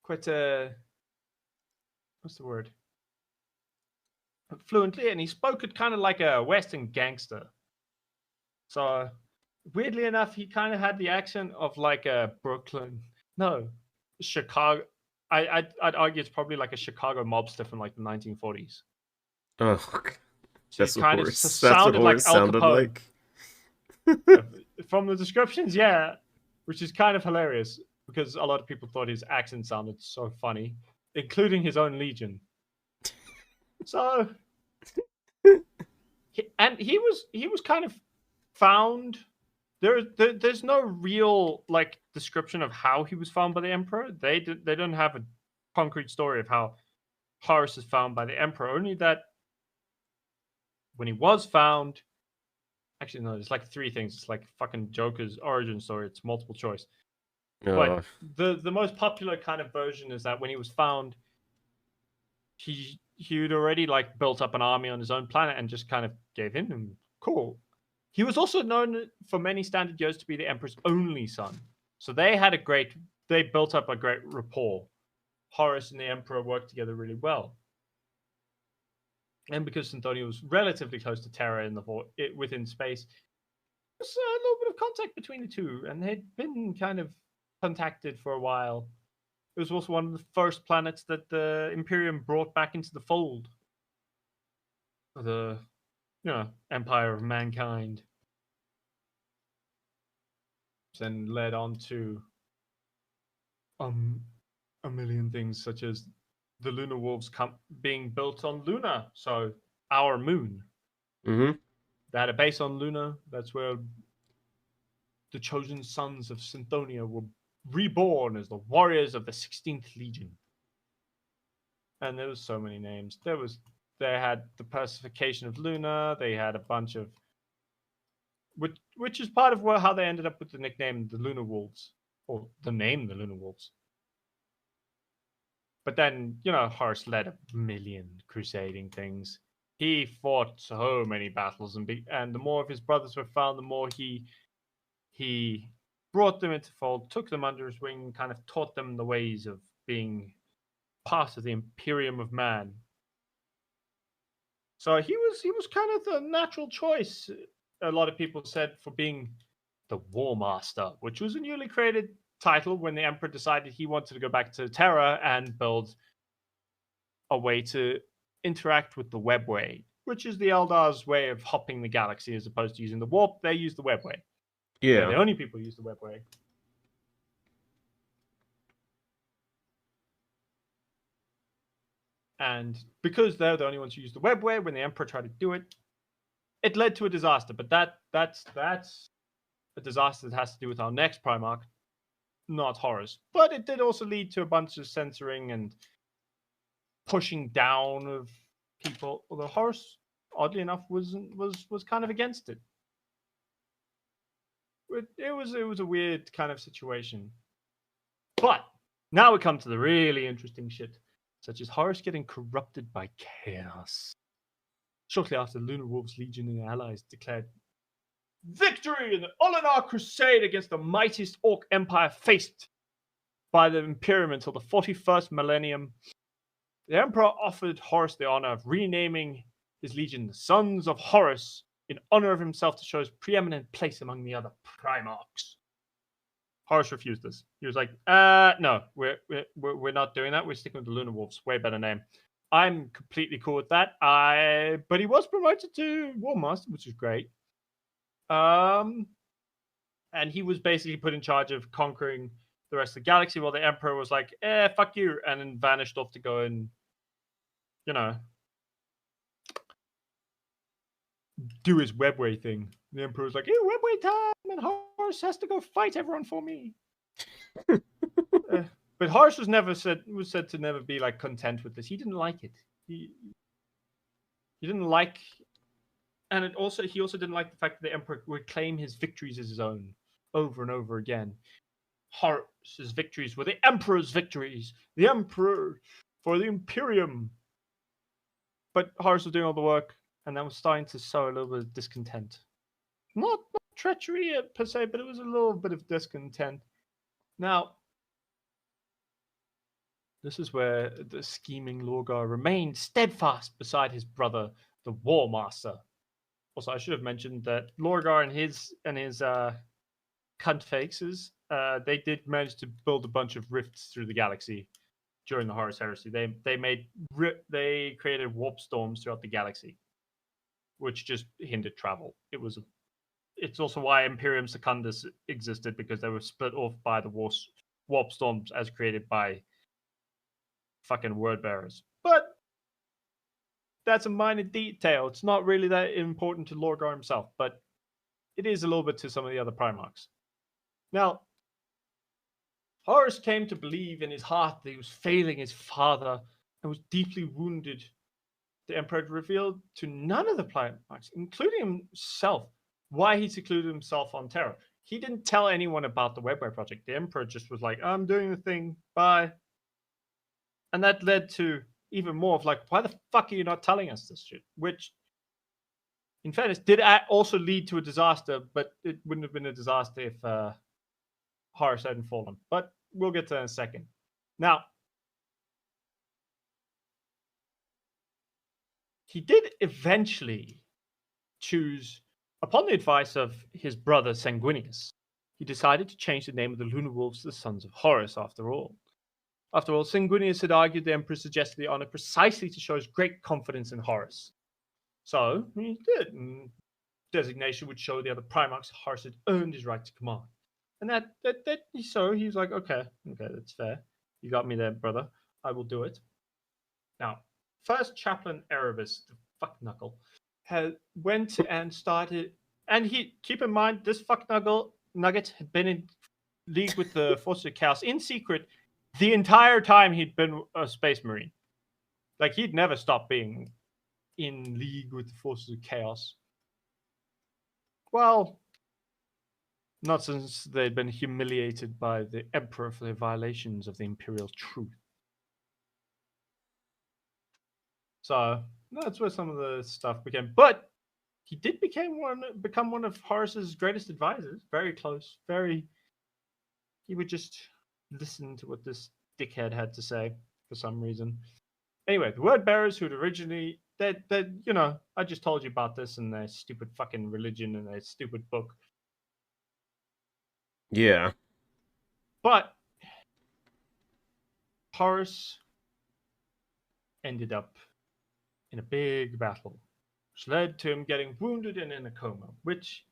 what's the word? Fluently, and he spoke it kind of like a Western gangster. So weirdly enough, he kind of had the accent of like a Chicago. I'd argue it's probably like a Chicago mobster from like the 1940s. Oh, so that's kind of sounded like Al Capone. From the descriptions, yeah, which is kind of hilarious. because a lot of people thought his accent sounded so funny, including his own legion. So, he was kind of found. There's no real like description of how he was found by the Emperor. They don't have a concrete story of how Horus is found by the Emperor. Only that when he was found, actually no, there's like three things. It's like fucking Joker's origin story. It's multiple choice. But the most popular kind of version is that when he was found, he'd already like built up an army on his own planet and just kind of gave in. Cool. He was also known for many standard years to be the Emperor's only son. So they built up a great rapport. Horus and the Emperor worked together really well. And because Synthonia was relatively close to Terra within space, there's a little bit of contact between the two, and they'd been kind of contacted for a while. It was also one of the first planets that the Imperium brought back into the fold. The Empire of Mankind. Then led on to a million things, such as the Lunar Wolves being built on Luna, so our moon. Mm-hmm. They had a base on Luna. That's where the chosen sons of Synthonia were reborn as the warriors of the 16th Legion. And there was so many names. They had the Pacification of Luna. They had a bunch of, which is part of how they ended up with the nickname the Lunar Wolves, or the name the Lunar Wolves. But then, Horus led a million crusading things. He fought so many battles, and the more of his brothers were found, the more he brought them into fold, took them under his wing, kind of taught them the ways of being part of the Imperium of Man. So he was kind of the natural choice, a lot of people said, for being the War Master, which was a newly created title when the Emperor decided he wanted to go back to Terra and build a way to interact with the Webway, which is the Eldar's way of hopping the galaxy as opposed to using the warp. They use the Webway. Yeah. They're the only people who use the Webway. And because they're the only ones who use the Webway, when the Emperor tried to do it, it led to a disaster. But that's a disaster that has to do with our next Primarch, not Horus. But it did also lead to a bunch of censoring and pushing down of people. Although Horus, oddly enough, was kind of against it. It was a weird kind of situation. But now we come to the really interesting shit, such as Horus getting corrupted by chaos. Shortly after, the Lunar Wolves Legion and allies declared victory in the Olinar Crusade against the mightiest Orc Empire faced by the Imperium until the 41st millennium. The Emperor offered Horus the honor of renaming his legion the Sons of Horus in honor of himself to show his preeminent place among the other Primarchs. Horus refused this. He was like, no, we're not doing that. We're sticking with the Lunar Wolves. Way better name. I'm completely cool with that. But he was promoted to War Master, which is great. And he was basically put in charge of conquering the rest of the galaxy, while the Emperor was like, fuck you, and then vanished off to go and, do his Webway thing. The Emperor was like, Webway time, and Horus has to go fight everyone for me. But Horus was said to never be like content with this. He didn't like it. He didn't like, and he also didn't like the fact that the Emperor would claim his victories as his own over and over again. Horus's victories were the Emperor's victories. The Emperor for the Imperium. But Horus was doing all the work, and that was starting to sow a little bit of discontent. Not treachery per se, but it was a little bit of discontent. Now, this is where the scheming Lorgar remained steadfast beside his brother, the War Master. Also, I should have mentioned that Lorgar and his cunt faces, they did manage to build a bunch of rifts through the galaxy during the Horus Heresy. They created warp storms throughout the galaxy, which just hindered travel. It's also why Imperium Secundus existed, because they were split off by the warp storms as created by fucking word bearers. But that's a minor detail. It's not really that important to Lorgar himself, but it is a little bit to some of the other Primarchs. Now, Horus came to believe in his heart that he was failing his father and was deeply wounded. The Emperor revealed to none of the Primarchs, including himself, why he secluded himself on Terra. He didn't tell anyone about the Webware project. The Emperor just was like, I'm doing the thing, bye. And that led to even more of like, why the fuck are you not telling us this shit? Which, in fairness, did also lead to a disaster, but it wouldn't have been a disaster if Horus hadn't fallen. But we'll get to that in a second. Now, he did eventually choose, upon the advice of his brother Sanguinius, he decided to change the name of the Lunar Wolves to the Sons of Horus after all. After all, Sanguinius had argued the Emperor suggested the honor precisely to show his great confidence in Horus. So he did, and designation would show the other Primarchs Horus had earned his right to command. And so he was like, okay, that's fair. You got me there, brother. I will do it. Now, first Chaplain Erebus, the fuck knuckle, went and started, and he, keep in mind, this fuck nugget had been in league with the Forces of Chaos in secret the entire time he'd been a Space Marine. Like, he'd never stopped being in league with the Forces of Chaos. Well, not since they'd been humiliated by the Emperor for their violations of the Imperial truth. So that's where some of the stuff began. But he did become one of Horus's greatest advisors. Very close. He would just listen to what this dickhead had to say for some reason. Anyway, the word bearers who'd originally I just told you about this and their stupid fucking religion and their stupid book. Yeah. But Horus ended up in a big battle, which led to him getting wounded and in a coma, which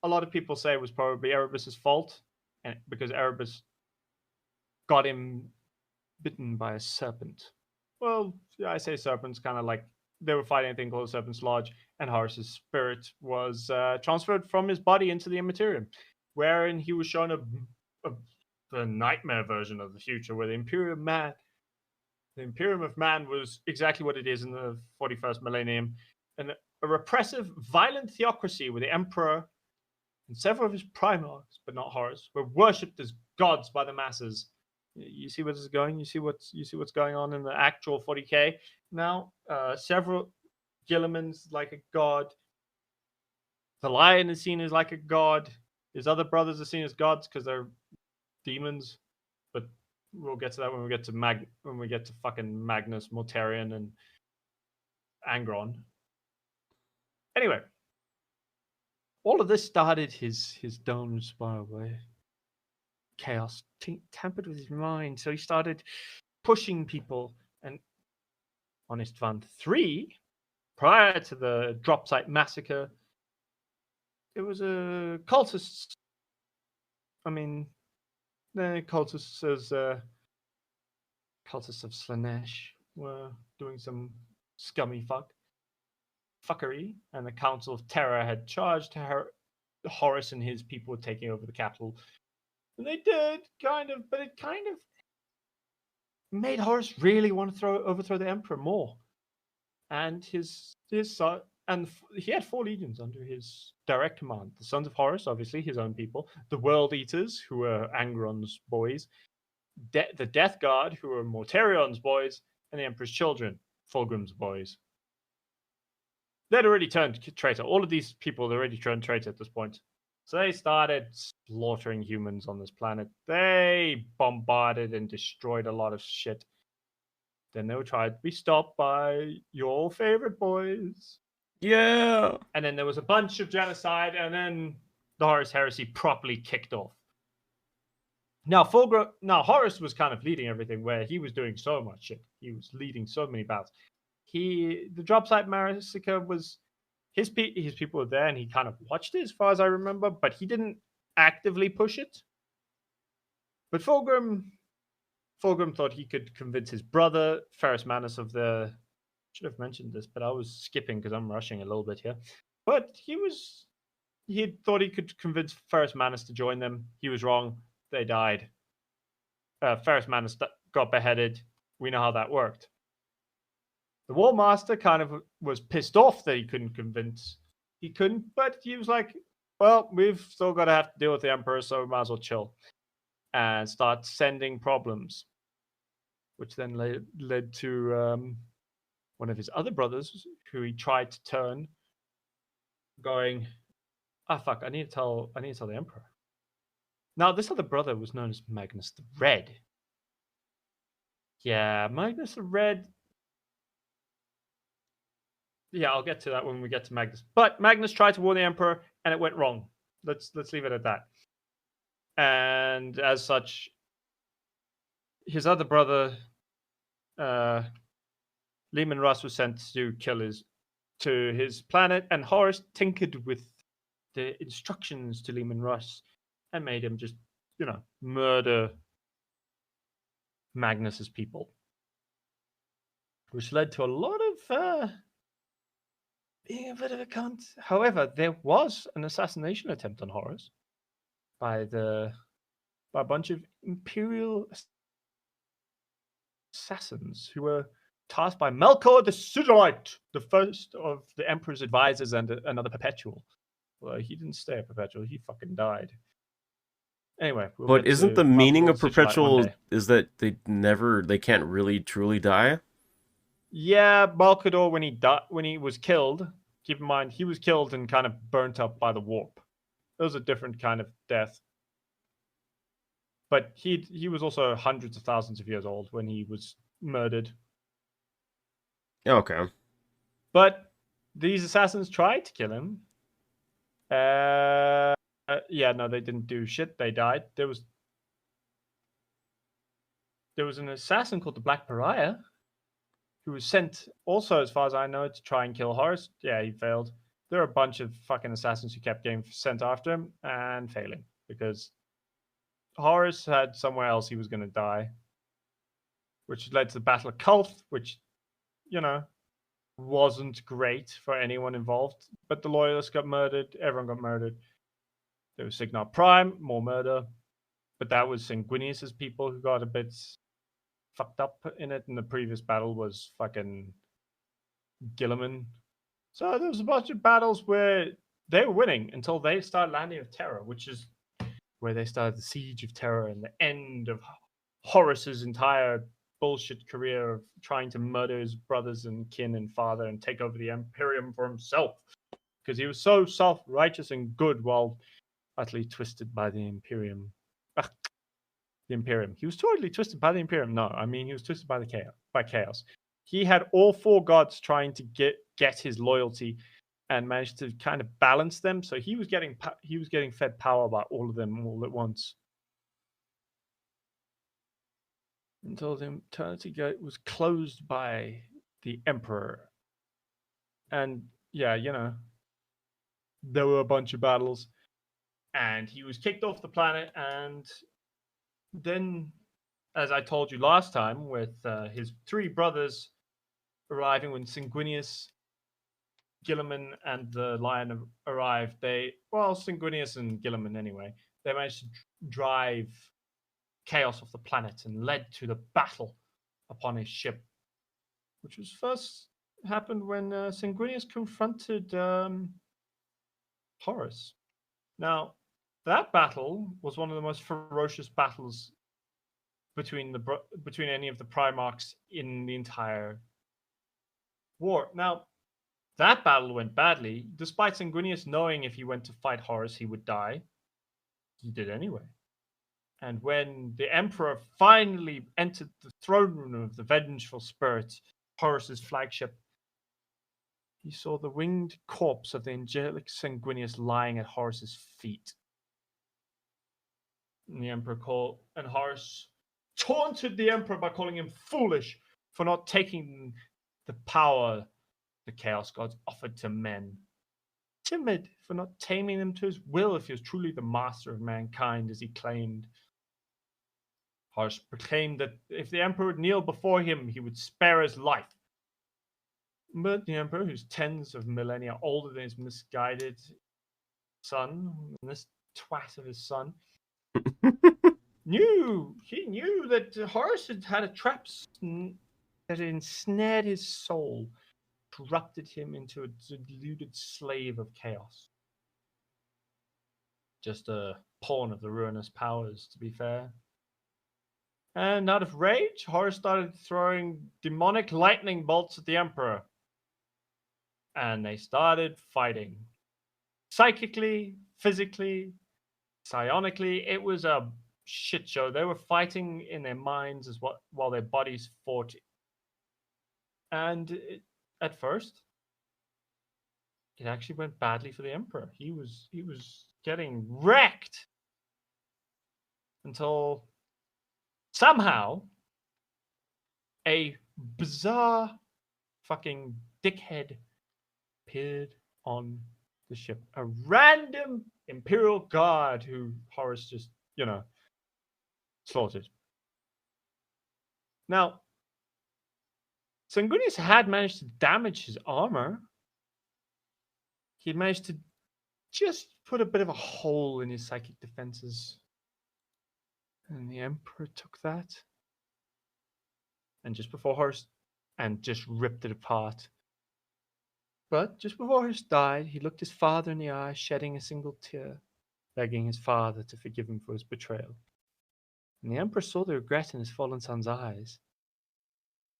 a lot of people say was probably Erebus's fault, and because Erebus got him bitten by a serpent. Well, I say serpents, kind of like they were fighting a thing called Serpent's Lodge, and Horus's spirit was transferred from his body into the Immaterium, wherein he was shown a nightmare version of the future, where the Imperium of Man was exactly what it is in the 41st millennium, and a repressive, violent theocracy where the Emperor and several of his Primarchs, but not Horus, were worshipped as gods by the masses. You see where this is going? You see what's going on in the actual 40k now? Several Gilliman's like a god. The Lion is seen as like a god. His other brothers are seen as gods because they're demons. But we'll get to that when we get to fucking Magnus, Mortarion, and Angron. Anyway, all of this started his downward spiral where chaos tampered with his mind. So he started pushing people. And on Istvan 3, prior to the drop site massacre, it was a cultist. I mean, the cultists of Slanesh were doing some scummy fuckery, and the Council of Terror had charged Horus and his people with taking over the capital. And they did, but it kind of made Horus really want to overthrow the Emperor more. And his son, and he had 4 legions under his direct command. The Sons of Horus, obviously, his own people. The World Eaters, who were Angron's boys. The Death Guard, who were Mortarion's boys. And the Emperor's children, Fulgrim's boys. They'd already turned traitor. All of these people had already turned traitor at this point. So they started slaughtering humans on this planet. They bombarded and destroyed a lot of shit. Then they were tried to be stopped by your favorite boys. Yeah. And then there was a bunch of genocide, and then the Horus Heresy properly kicked off. Now, Horus was kind of leading everything, where he was doing so much shit. He was leading so many battles. The drop site massacre was his people were there, and he kind of watched it, as far as I remember, but he didn't actively push it. But Fulgrim thought he could convince his brother, Ferrus Manus of the... Should have mentioned this, but I was skipping because I'm rushing a little bit here. But he thought he could convince Ferrus Manus to join them. He was wrong. They died. Ferrus Manus got beheaded. We know how that worked. The War Master kind of was pissed off that he couldn't convince. He couldn't, but he was like, well, we've still got to have to deal with the Emperor, so we might as well chill. And start sending problems. Which then led to one of his other brothers, who he tried to turn, going, fuck, I need to tell the Emperor. Now, this other brother was known as Magnus the Red. Yeah, Magnus the Red. Yeah, I'll get to that when we get to Magnus. But Magnus tried to warn the Emperor, and it went wrong. Let's leave it at that. And as such, his other brother, Leman Russ, was sent to to his planet, and Horus tinkered with the instructions to Leman Russ and made him just, murder Magnus's people, which led to a lot of being a bit of a cunt. However, there was an assassination attempt on Horus by a bunch of Imperial assassins who were tasked by Melkor the Sigillite, the first of the Emperor's advisors and another Perpetual. Well, he didn't stay a Perpetual; he fucking died. Anyway, but isn't the meaning of Perpetual is that they can't really truly die? Yeah, Malkador, when he was killed, keep in mind he was killed and kind of burnt up by the warp. It was a different kind of death. But he was also hundreds of thousands of years old when he was murdered. Okay. But these assassins tried to kill him. Yeah, no, they didn't do shit. They died. There was an assassin called the Black Pariah who was sent also, as far as I know, to try and kill Horus. Yeah, he failed. There are a bunch of fucking assassins who kept getting sent after him and failing because Horus had somewhere else he was going to die, which led to the Battle of Kulth, which, wasn't great for anyone involved. But the Loyalists got murdered. Everyone got murdered. There was Signar Prime, more murder. But that was Sanguinius's people who got a bit fucked up in it. And the previous battle was fucking Gilliman. So there was a bunch of battles where they were winning until they started Landing of Terror, which is where they started the Siege of Terror and the end of Horus's entire bullshit career of trying to murder his brothers and kin and father and take over the Imperium for himself. Because he was so self-righteous and good while utterly twisted by the Imperium. The Imperium. He was totally twisted by the Imperium. No, I mean he was twisted by chaos. He had all four gods trying to get his loyalty and managed to kind of balance them. So he was getting fed power by all of them all at once. Until the Eternity Gate was closed by the Emperor. And yeah, there were a bunch of battles. And he was kicked off the planet. And then, as I told you last time, with his three brothers arriving when Sanguinius, Gilliman, and the Lion arrived, Sanguinius and Gilliman anyway, they managed to drive chaos off the planet and led to the battle upon his ship, which was first happened when Sanguinius confronted Horus. Now, that battle was one of the most ferocious battles between any of the Primarchs in the entire war. Now, that battle went badly, despite Sanguinius knowing if he went to fight Horus, he would die. He did anyway. And when the Emperor finally entered the throne room of the Vengeful Spirit, Horus's flagship, he saw the winged corpse of the angelic Sanguinius lying at Horus's feet. And the Emperor and Horus taunted the Emperor by calling him foolish for not taking the power the Chaos Gods offered to men. Timid for not taming them to his will if he was truly the master of mankind as he claimed. Horus proclaimed that if the emperor would kneel before him, he would spare his life. But the emperor, who's tens of millennia older than his misguided son, and this twat of his son, knew that Horus had a trap that ensnared his soul, corrupted him into a deluded slave of chaos. Just a pawn of the ruinous powers, to be fair. And out of rage, Horus started throwing demonic lightning bolts at the Emperor. And they started fighting. Psychically, physically, psionically, it was a shit show. They were fighting in their minds while their bodies fought. And at first, it actually went badly for the Emperor. He was getting wrecked until somehow a bizarre fucking dickhead appeared on the ship. A random Imperial guard who Horus just, slaughtered. Now, Sanguinius had managed to damage his armor. He managed to just put a bit of a hole in his psychic defenses. And the Emperor took that. And just before Horus, and just ripped it apart. But just before Horus died, he looked his father in the eye, shedding a single tear, begging his father to forgive him for his betrayal. And the Emperor saw the regret in his fallen son's eyes.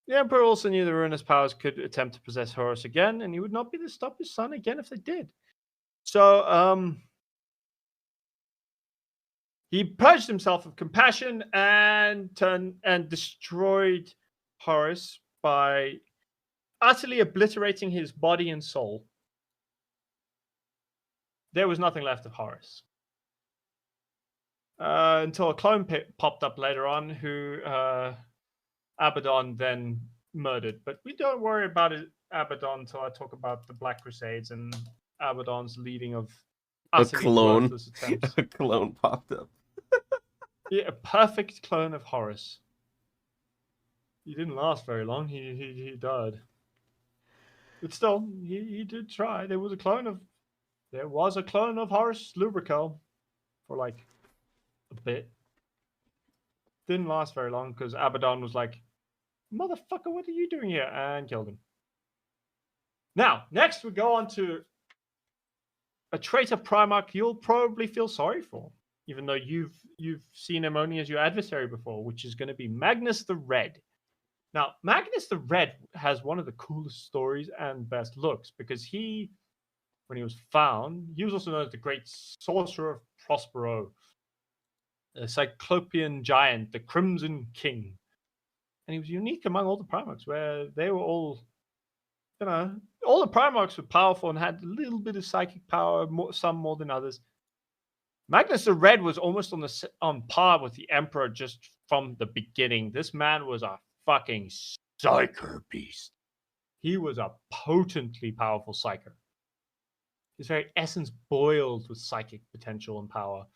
The Emperor also knew the ruinous powers could attempt to possess Horus again, and he would not be able to stop his son again if they did. So, he purged himself of compassion and destroyed Horus by utterly obliterating his body and soul. There was nothing left of Horus. Until a clone popped up later on who Abaddon then murdered. But we don't worry about Abaddon until I talk about the Black Crusades and Abaddon's leading of utterly worthless attempts. A clone popped up. Yeah, a perfect clone of Horus. He didn't last very long. He died. But still, he did try. There was a clone of Horus Lubrical for like a bit. Didn't last very long because Abaddon was like, "Motherfucker, what are you doing here?" and killed him. Now, next we go on to a traitor Primarch you'll probably feel sorry for, even though you've seen him only as your adversary before, which is going to be Magnus the Red. Now, Magnus the Red has one of the coolest stories and best looks because when he was found, he was also known as the Great Sorcerer of Prospero, a Cyclopean giant, the Crimson King. And he was unique among all the Primarchs, where they were all, all the Primarchs were powerful and had a little bit of psychic power, some more than others. Magnus the Red was almost on par with the Emperor just from the beginning. This man was a fucking psyker beast. He was a potently powerful psyker. His very essence boiled with psychic potential and power.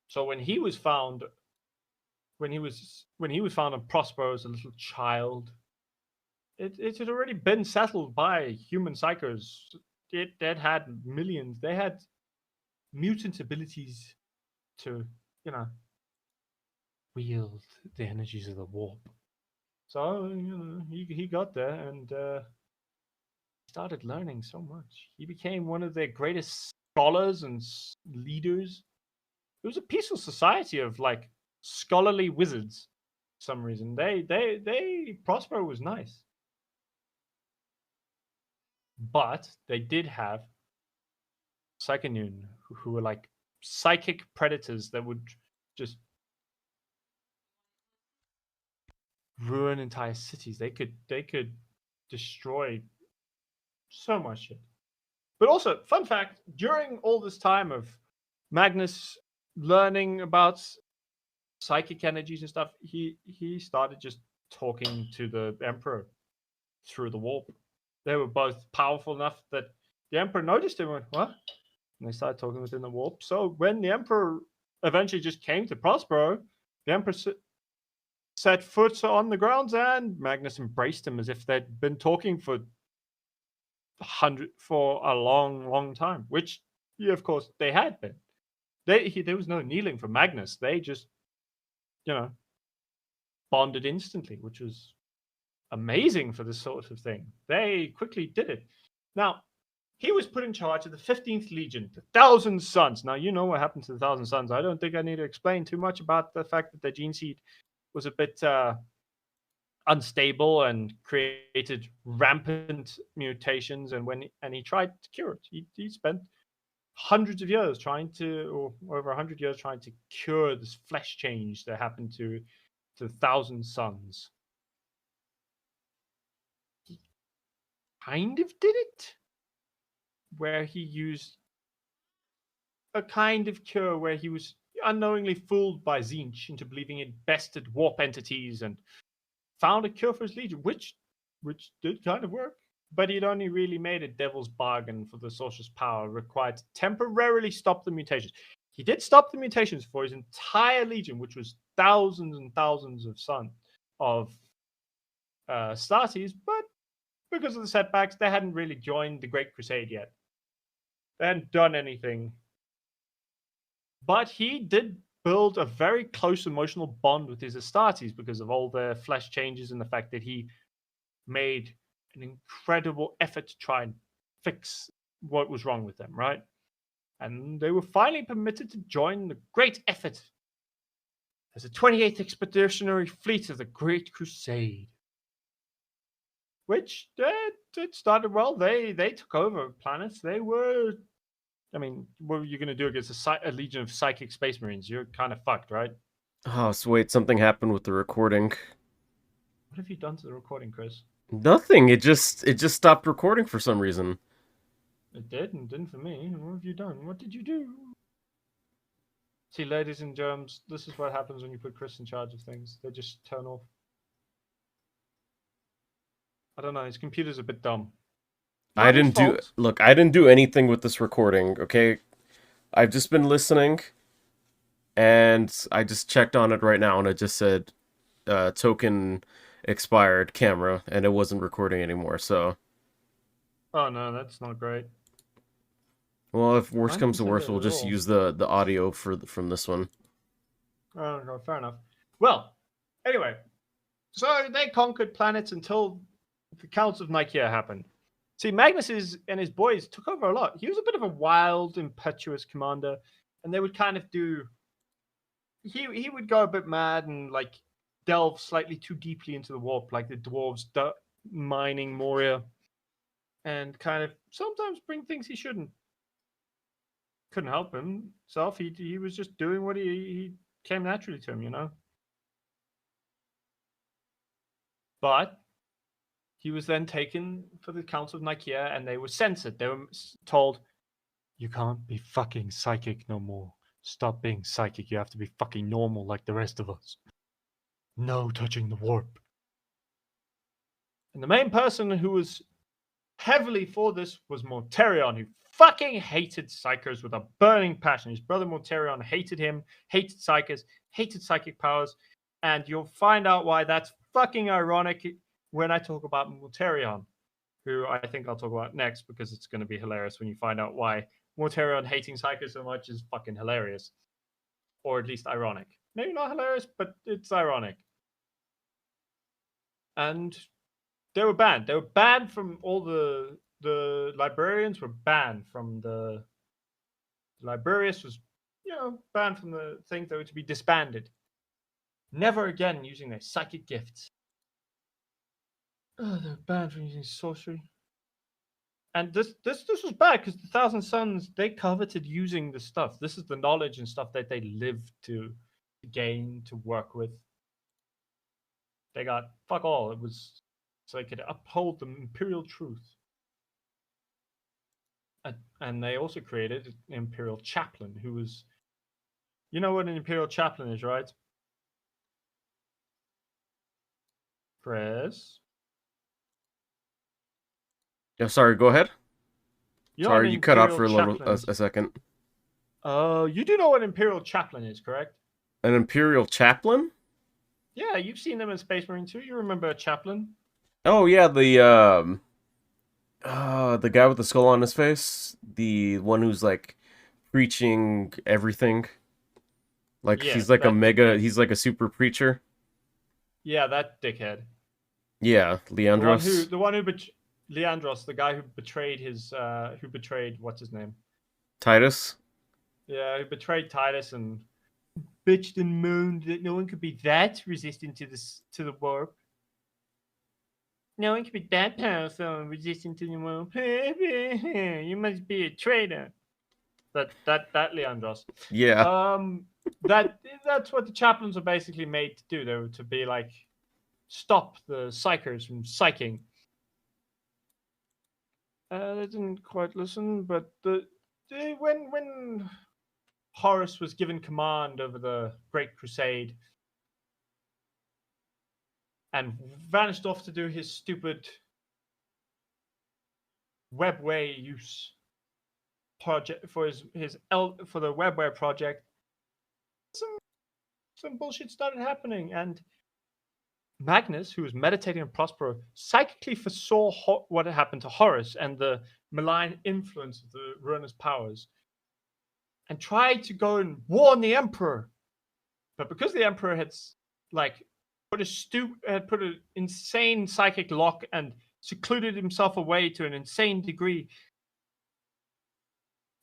So when he was found on Prospero as a little child, it had already been settled by human psychers. It had millions. They had mutant abilities to, wield the energies of the warp. So, he got there and started learning so much. He became one of their greatest scholars and leaders. It was a peaceful society of like scholarly wizards. For some reason, Prospero was nice, but they did have Psychonune, who were like psychic predators that would just ruin entire cities. They could destroy so much shit. But also, fun fact, during all this time of Magnus learning about psychic energies and stuff, he started just talking to the Emperor through the warp. They were both powerful enough that the Emperor noticed him and went, "What?" And they started talking within the warp. So when the Emperor eventually just came to Prospero, The Emperor set foot on the grounds, and Magnus embraced him as if they'd been talking for a long time, which, yeah, of course, they had been. There was no kneeling for Magnus. They just, bonded instantly, which was amazing for this sort of thing. They quickly did it. Now, he was put in charge of the 15th Legion, the Thousand Sons. Now, you know what happened to the Thousand Sons. I don't think I need to explain too much about the fact that the gene seed was a bit unstable and created rampant mutations. And he tried to cure it, he spent hundreds of years or over 100 years trying to cure this flesh change that happened to the Thousand Sons. He kind of did it, where he used a kind of cure where he was unknowingly fooled by Tzeentch into believing it bested warp entities and found a cure for his legion, which did kind of work. But he'd only really made a devil's bargain for the sorcerer's power required to temporarily stop the mutations. He did stop the mutations for his entire legion, which was thousands and thousands of Starties, but because of the setbacks, they hadn't really joined the Great Crusade yet. They hadn't done anything. But he did build a very close emotional bond with his Astartes because of all the flesh changes and the fact that he made an incredible effort to try and fix what was wrong with them, right? And they were finally permitted to join the great effort as the 28th Expeditionary Fleet of the Great Crusade. Which it started well. They took over planets. They were... I mean, what were you going to do against a legion of psychic space marines? You're kind of fucked, right? Oh, so wait, something happened with the recording. What have you done to the recording, Chris? Nothing. It just stopped recording for some reason. It did, and didn't for me. What have you done? What did you do? See, ladies and germs, this is what happens when you put Chris in charge of things. They just turn off. I don't know. His computer's a bit dumb. I didn't do anything with this recording, okay? I've just been listening, and I just checked on it right now, and it just said token expired camera, and it wasn't recording anymore, so... Oh no, that's not great. Well, if worse comes to worse, we'll just use the audio from this one. Oh, no, fair enough. Well, anyway, so they conquered planets until the Council of Nicaea happened. See, Magnus and his boys took over a lot. He was a bit of a wild, impetuous commander, and they would kind of do... He would go a bit mad and, like, delve slightly too deeply into the warp, like the dwarves mining Moria, and kind of sometimes bring things he shouldn't. Couldn't help himself. He was just doing what he came naturally to him, you know? But... he was then taken for the Council of Nicaea, and they were censored. They were told, you can't be fucking psychic no more. Stop being psychic. You have to be fucking normal like the rest of us. No touching the warp. And the main person who was heavily for this was Mortarion, who fucking hated psychers with a burning passion. His brother Mortarion hated him, hated psychers, hated psychic powers, and you'll find out why that's fucking ironic when I talk about Mortarion, who I think I'll talk about next, because it's going to be hilarious when you find out why Mortarion hating Psycho so much is fucking hilarious. Or at least ironic. Maybe not hilarious, but it's ironic. And they were banned. They were banned from all the librarians were banned from the librarius was, banned from the things that were to be disbanded. Never again using their psychic gifts. Oh, they're banned from using sorcery. And this was bad because the Thousand Sons, they coveted using the stuff. This is the knowledge and stuff that they lived to gain, to work with. They got fuck all. It was so they could uphold the imperial truth. And they also created an imperial chaplain who was... You know what an imperial chaplain is, right? Chris? Yeah, sorry, go ahead. Sorry, you cut out for a chaplain second. You do know what imperial chaplain is, correct? An Imperial chaplain? Yeah, you've seen them in Space Marine 2. You remember a chaplain? Oh yeah, the guy with the skull on his face, the one who's like preaching everything. Like he's Yes, like a that mega, dickhead. he's like a super preacher. Yeah, that dickhead. Yeah, Leandros. The one who Leandros, the guy who betrayed what's his name? Titus. Yeah, who betrayed Titus and bitched and moaned that no one could be that resistant to the warp. No one could be that powerful and resistant to the warp. You must be a traitor. That Leandros. Yeah. That's what the chaplains are basically made to do. They were to be like stop the psychers from psyching. They didn't quite listen, but when Horus was given command over the Great Crusade and vanished off to do his stupid webway use project for for the webware project, some bullshit started happening, and Magnus, who was meditating on Prospero, psychically foresaw what had happened to Horus and the malign influence of the ruinous powers, and tried to go and warn the Emperor. But because the Emperor had like put an insane psychic lock and secluded himself away to an insane degree,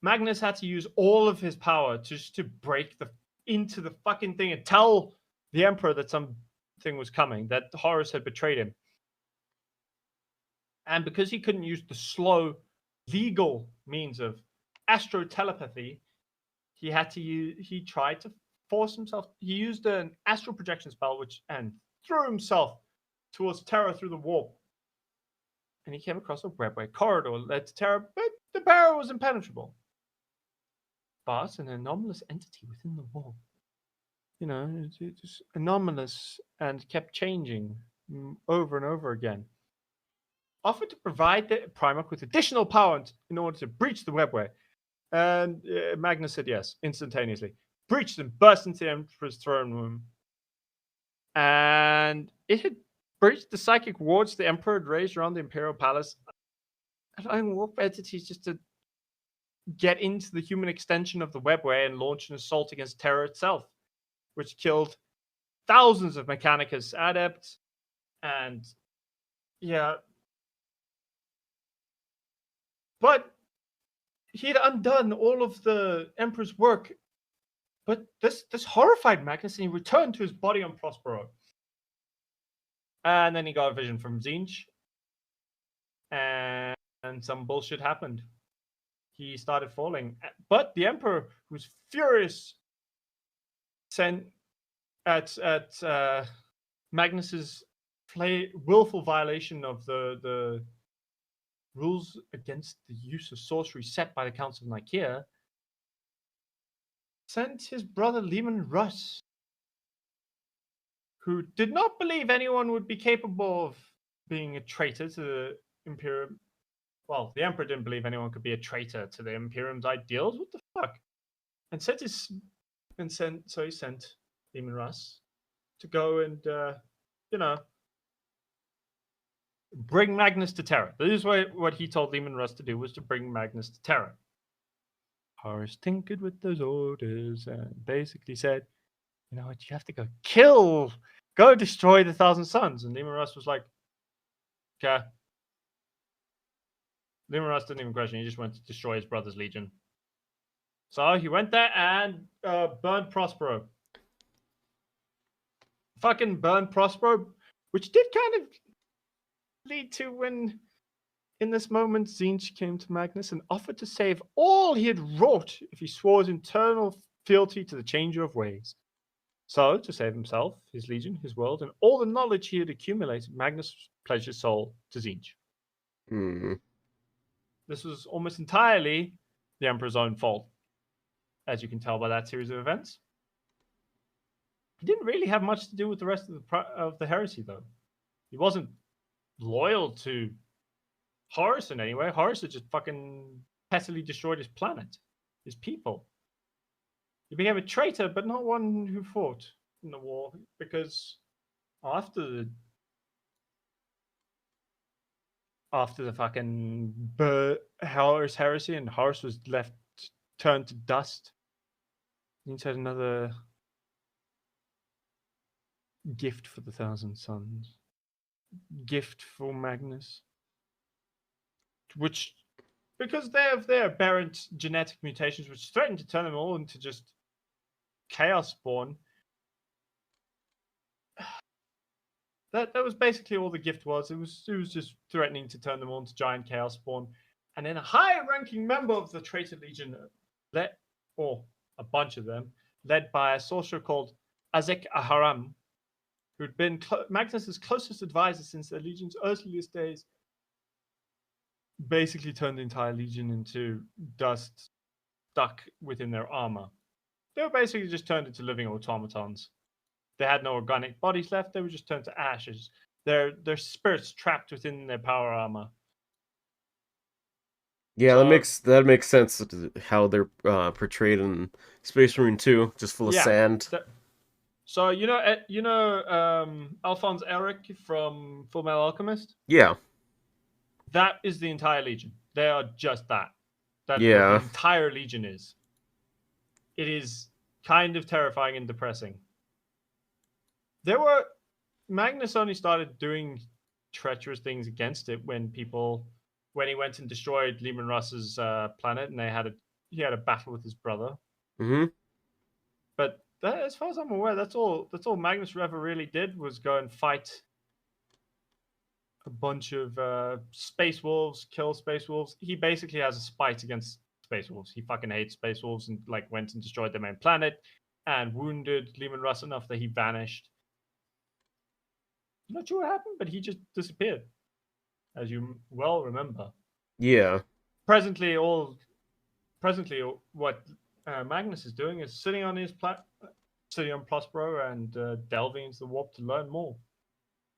Magnus had to use all of his power just to break into the fucking thing and tell the Emperor that something was coming, that Horus had betrayed him. And because he couldn't use the slow, legal means of astro telepathy, he tried to force himself. He used an astral projection spell, and threw himself towards Terra through the warp. And he came across a webway corridor that led to Terra, but the barrier was impenetrable. But an anomalous entity within the wall, it was anomalous and kept changing over and over again, offered to provide the Primarch with additional power in order to breach the webway. And Magnus said yes, instantaneously. Breached and burst into the Emperor's throne room. And it had breached the psychic wards the Emperor had raised around the Imperial Palace, allowing warp entities just to get into the human extension of the webway and launch an assault against Terra itself, which killed thousands of Mechanicus adepts. And yeah, but he had undone all of the Emperor's work. But this horrified Magnus, and he returned to his body on Prospero. And then he got a vision from Tzeentch, and some bullshit happened. He started falling. But the Emperor, who was furious, sent at Magnus's willful violation of the rules against the use of sorcery set by the Council of Nicaea, sent his brother Leman Russ, who did not believe anyone would be capable of being a traitor to the Imperium. Well, the Emperor didn't believe anyone could be a traitor to the Imperium's ideals. What the fuck? And so he sent Leman Russ to go and bring Magnus to Terra. This is what he told Leman Russ to do, was to bring Magnus to Terra. Horus tinkered with those orders and basically said, you know what, you have to go destroy the Thousand Suns. And Leman Russ was like, okay. Leman Russ didn't even question, he just went to destroy his brother's legion. So he went there and burned Prospero. Fucking burned Prospero, which did kind of lead to when, in this moment, Tzeentch came to Magnus and offered to save all he had wrought if he swore his eternal fealty to the Changer of Ways. So, to save himself, his legion, his world, and all the knowledge he had accumulated, Magnus pledged his soul to Tzeentch. This was almost entirely the Emperor's own fault, as you can tell by that series of events. He didn't really have much to do with the rest of the heresy, though. He wasn't loyal to Horus in any way. Horus had just fucking pettily destroyed his planet, his people. He became a traitor, but not one who fought in the war, because after the fucking Horus heresy and Horus was turned to dust, he had another gift for the Thousand Sons. Gift for Magnus. Which, because they have their aberrant genetic mutations which threaten to turn them all into just chaos spawn. That was basically all the gift was. It was just threatening to turn them all into giant chaos spawn. And then a high-ranking member of the Traitor Legion, or a bunch of them, led by a sorcerer called Azek Aharam, who'd been Magnus's closest advisor since the Legion's earliest days, basically turned the entire Legion into dust stuck within their armor. They were basically just turned into living automatons. They had no organic bodies left. They were just turned to ashes. Their spirits trapped within their power armor. Yeah, that makes sense how they're portrayed in Space Marine 2, just full of sand. So you know Alphonse Eric from Fullmetal Alchemist? Yeah. That is the entire Legion. They are just that. That's what the entire Legion is. It is kind of terrifying and depressing. Magnus only started doing treacherous things against it when he went and destroyed Lehman Russ's planet, and he had a battle with his brother. Mm-hmm. But as far as I'm aware, that's all Magnus ever really did was go and fight a bunch of space wolves, kill space wolves. He basically has a spite against space wolves. He fucking hates space wolves and went and destroyed their main planet and wounded Lehman Russ enough that he vanished. I'm not sure what happened, but he just disappeared, as you well remember. Yeah. Presently, what Magnus is doing is sitting on Prospero and delving into the warp to learn more.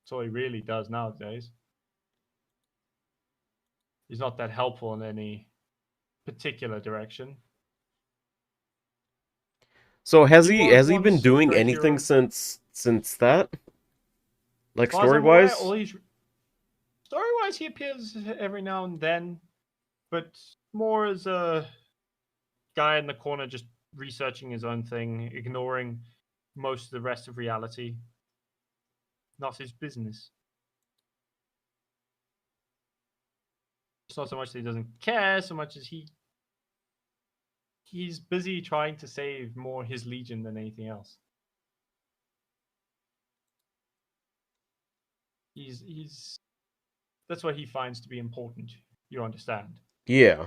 That's all he really does nowadays. He's not that helpful in any particular direction. So has he been doing anything since that? Like story-wise? Story-wise, he appears every now and then, but more as a guy in the corner just researching his own thing, ignoring most of the rest of reality. Not his business. It's not so much that he doesn't care, so much as he's busy trying to save more his Legion than anything else. That's what he finds to be important. You understand? Yeah.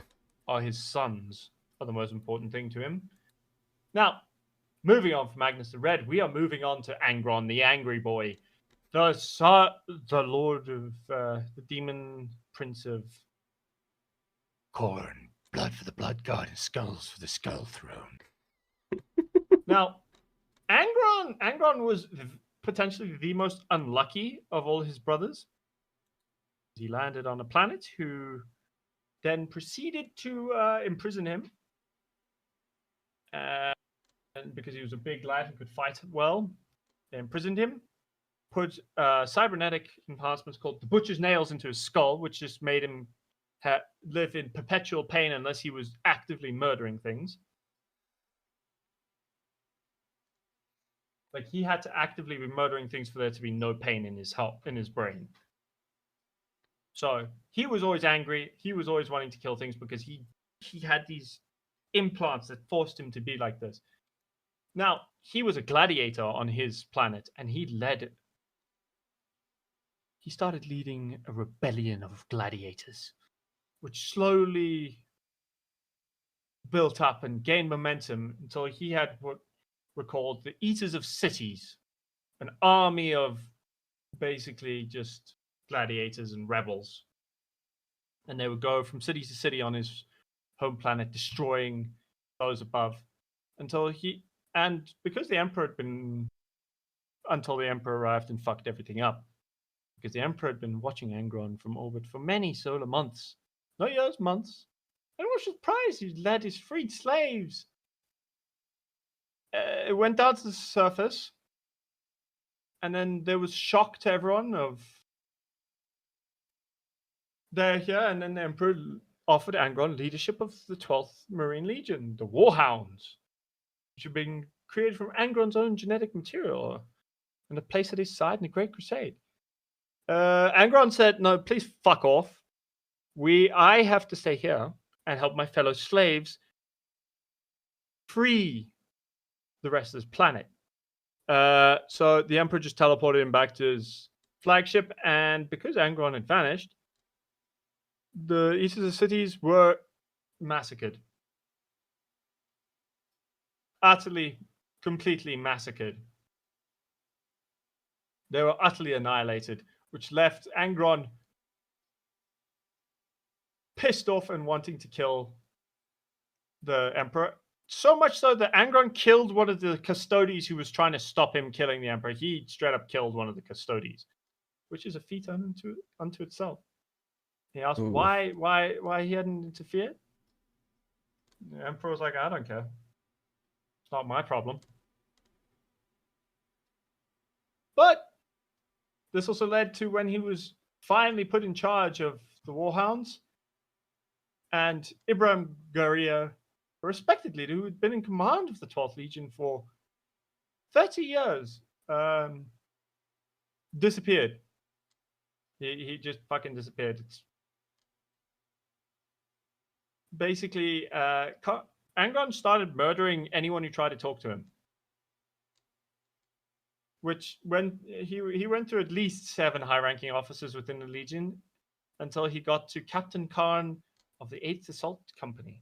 His sons are the most important thing to him. Now, moving on from Magnus the Red, we are moving on to Angron, the Angry Boy, the Lord of the Demon Prince of Corn, blood for the Blood God, and skulls for the Skull Throne. Now, Angron was potentially the most unlucky of all his brothers. He landed on a planet who then proceeded to imprison him. And because he was a big lad and could fight well, they imprisoned him, put cybernetic enhancements called the Butcher's Nails into his skull, which just made him live in perpetual pain unless he was actively murdering things. He had to actively be murdering things for there to be no pain in his brain. So he was always angry. He was always wanting to kill things because he had these implants that forced him to be like this. Now, he was a gladiator on his planet, and he started leading a rebellion of gladiators, which slowly built up and gained momentum until he had what were called the Eaters of Cities, an army of basically just gladiators and rebels. And they would go from city to city on his home planet, destroying those above because the Emperor until the Emperor arrived and fucked everything up. Because the Emperor had been watching Angron from orbit for many solar months. Not years, months. And was surprised he led his freed slaves It went down to the surface, and then there was shock to everyone of they're here, and then the Emperor offered Angron leadership of the 12th Marine Legion, the Warhounds, which had been created from Angron's own genetic material and a place at his side in the Great Crusade. Angron said, "No, please fuck off. I have to stay here and help my fellow slaves free the rest of this planet." So the Emperor just teleported him back to his flagship, and because Angron had vanished, the east of the cities were massacred. Utterly, completely massacred. They were utterly annihilated, which left Angron pissed off and wanting to kill the Emperor. So much so that Angron killed one of the custodes who was trying to stop him killing the Emperor. He straight up killed one of the custodes, which is a feat unto itself. He asked why he hadn't interfered. The Emperor was like, "I don't care. It's not my problem." But this also led to when he was finally put in charge of the Warhounds, and Ibrahim Garia, a respected leader who had been in command of the 12th Legion for 30 years, disappeared. He just fucking disappeared. It's basically, Angron started murdering anyone who tried to talk to him. Which, when he went through at least 7 high-ranking officers within the Legion until he got to Captain Khan of the 8th Assault Company.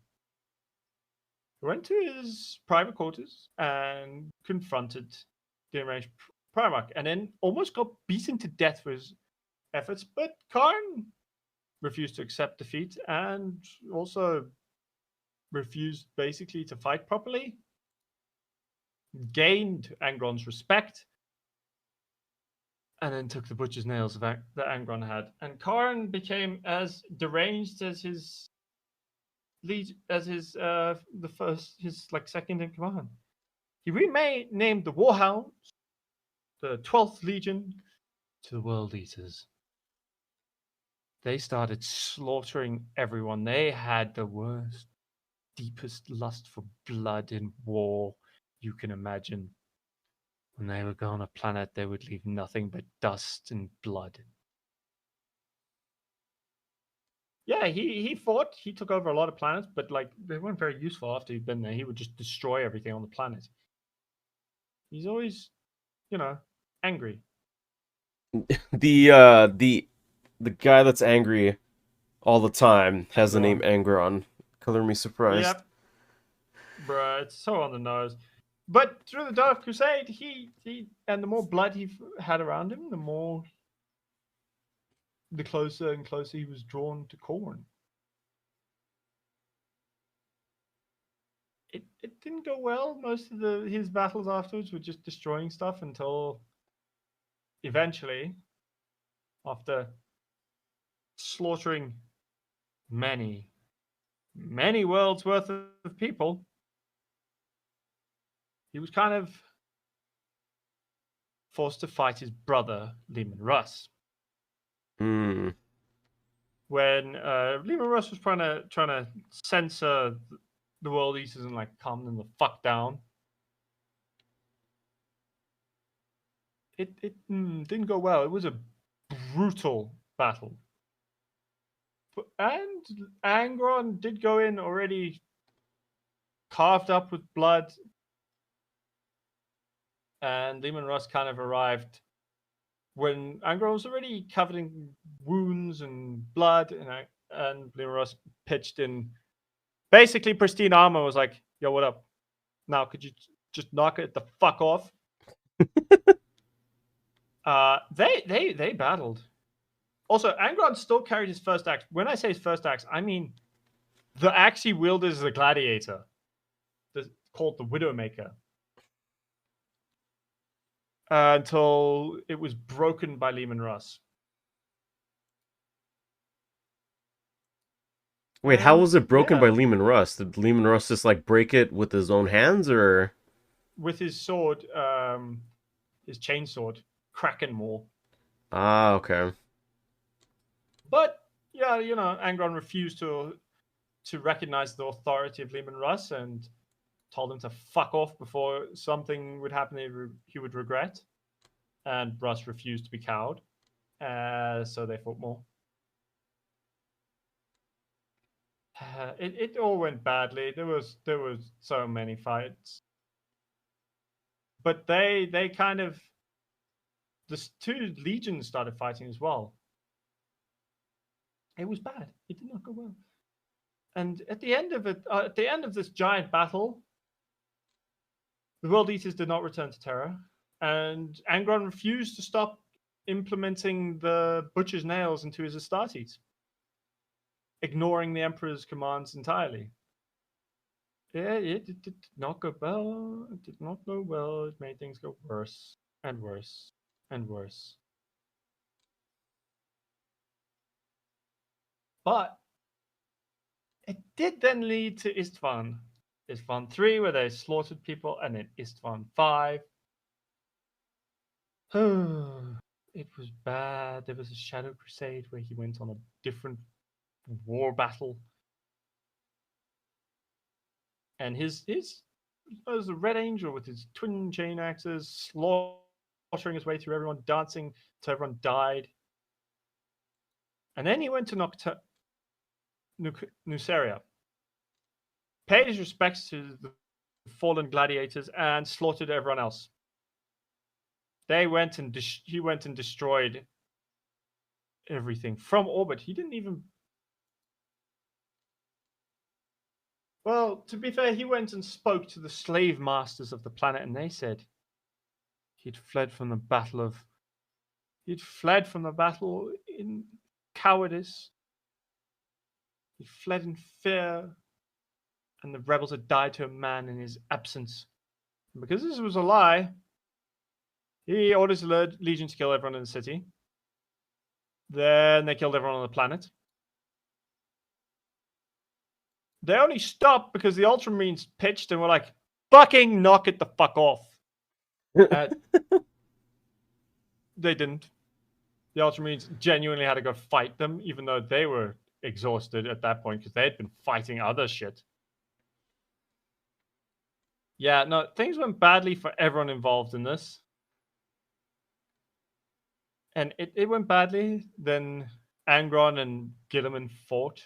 He went to his private quarters and confronted the enraged Primarch, and then almost got beaten to death for his efforts. But Khan refused to accept defeat and also refused basically to fight properly. Gained Angron's respect, and then took the butcher's nails that Angron had. And Khan became as deranged as his second in command. He renamed the Warhounds, the 12th Legion, to the World Eaters. They started slaughtering everyone. They had the worst, deepest lust for blood in war you can imagine. When they would go on a planet, they would leave nothing but dust and blood. Yeah, he fought. He took over a lot of planets, but like they weren't very useful after he'd been there. He would just destroy everything on the planet. He's always, angry. The guy that's angry all the time has the name Angron. Color me surprised. Yep. Bruh, it's so on the nose. But through the Dark Crusade, he and the more blood he had around him, the closer and closer he was drawn to Khorne. It didn't go well. Most of his battles afterwards were just destroying stuff until eventually, after slaughtering many, many worlds worth of people, he was kind of forced to fight his brother, Leman Russ. When Leman Russ was trying to censor the World Eaters and like calm them the fuck down, it didn't go well. It was a brutal battle, and Angron did go in already carved up with blood, and Leman Russ kind of arrived when Angron was already covered in wounds and blood, and Leman Russ pitched in basically pristine armor, was like, "Yo, what up? Now, could you just knock it the fuck off?" They battled. Also, Angron still carried his first axe. When I say his first axe, I mean the axe he wielded as a gladiator, called the Widowmaker. Until it was broken by Leman Russ. Wait, how was it broken by Leman Russ? Did Leman Russ just like break it with his own hands, or? with his sword, his chainsword, Kraken Maw. Ah, okay. But yeah, Angron refused to recognize the authority of Lehman Russ and told him to fuck off before something would happen he would regret. And Russ refused to be cowed, so they fought more. It all went badly. There was so many fights, but they kind of the two legions started fighting as well. It was bad. It did not go well. And at the end of this giant battle, the World Eaters did not return to Terra, and Angron refused to stop implementing the Butcher's Nails into his Astartes, ignoring the Emperor's commands entirely. Yeah, it did not go well. It did not go well. It made things go worse and worse and worse. But it did then lead to Istvan. Istvan 3, where they slaughtered people, and then Istvan 5. It was bad. There was a Shadow Crusade where he went on a different war battle. And his was a Red Angel with his twin chain axes, slaughtering his way through everyone, dancing till everyone died. And then he went to Nuceria, paid his respects to the fallen gladiators, and slaughtered everyone else. He went and destroyed everything from orbit. He didn't even. Well, to be fair, he went and spoke to the slave masters of the planet, and they said he'd fled from the battle in cowardice. He fled in fear, and the rebels had died to a man in his absence. And because this was a lie, he orders the Legion to kill everyone in the city. Then they killed everyone on the planet. They only stopped because the Ultramarines pitched and were like, fucking knock it the fuck off. They didn't. The Ultramarines genuinely had to go fight them, even though they were exhausted at that point because they had been fighting other shit. Yeah, no, things went badly for everyone involved in this. And it went badly. Then Angron and Guilliman fought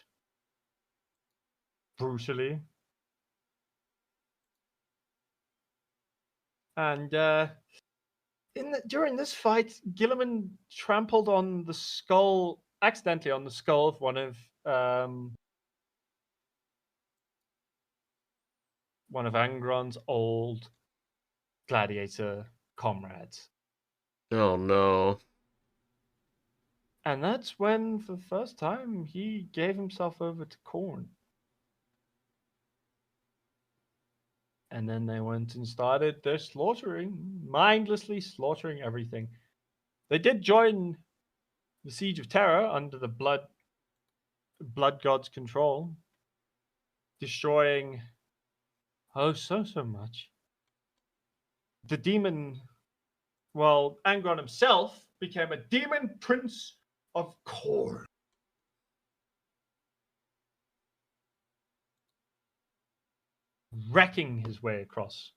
brutally. And during this fight, Guilliman trampled on the skull, accidentally on the skull of one of Angron's old gladiator comrades. Oh no. And that's when, for the first time, he gave himself over to Khorne. And then they went and started their mindlessly slaughtering everything. They did join the Siege of Terra under the Blood God's control, destroying so much. The demon, Angron himself became a demon prince of Khorne. Wrecking his way across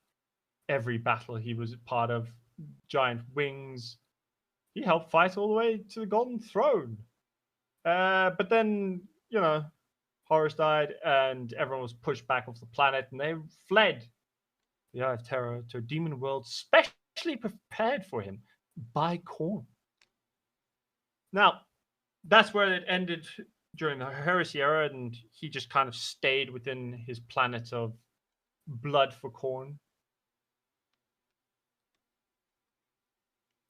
every battle he was a part of. Giant wings. He helped fight all the way to the Golden Throne. But then, Horus died and everyone was pushed back off the planet and they fled the Eye of Terror to a demon world specially prepared for him by Khorne. Now, that's where it ended during the Heresy era, and he just kind of stayed within his planet of blood for Khorne.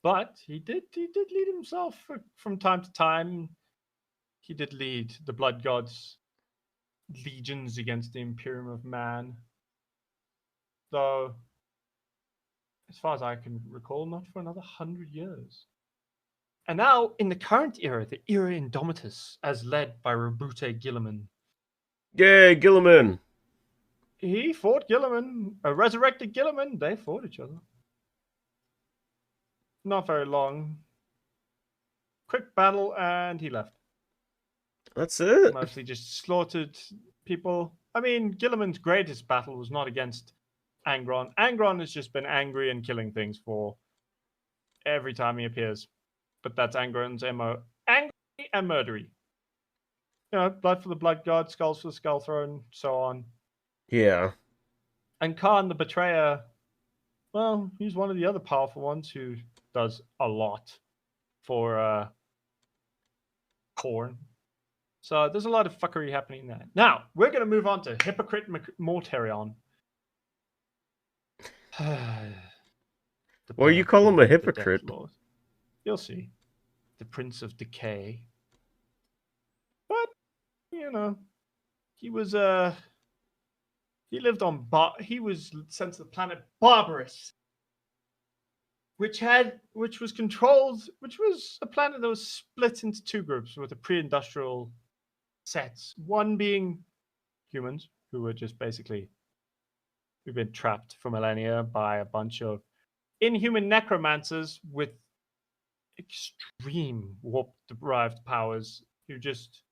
But he did lead himself from time to time. He did lead the Blood Gods' legions against the Imperium of Man. Though, as far as I can recall, not for another 100 years. And now, in the current era, the Era Indomitus, as led by Rabute Guilliman. Yay, Guilliman! he fought Gilliman, a resurrected Gilliman. They fought each other. Not very long. Quick battle, and he left. That's it? Mostly just slaughtered people. I mean, Gilliman's greatest battle was not against Angron. Angron has just been angry and killing things for every time he appears. But that's Angron's MO. Angry and murdery. You know, blood for the blood god, skulls for the skull throne, so on. Yeah. And Khan, the betrayer, well, he's one of the other powerful ones who does a lot for Khorne. So there's a lot of fuckery happening there. Now, we're going to move on to Hypocrite Mortarion. Well, you call him a hypocrite. You'll see. The Prince of Decay. But, you know, he was, he lived on, he was sent to the planet Barbarous, which was a planet that was split into two groups with a pre-industrial sets. One being humans, who were just basically, who've been trapped for millennia by a bunch of inhuman necromancers with extreme warp-derived powers who just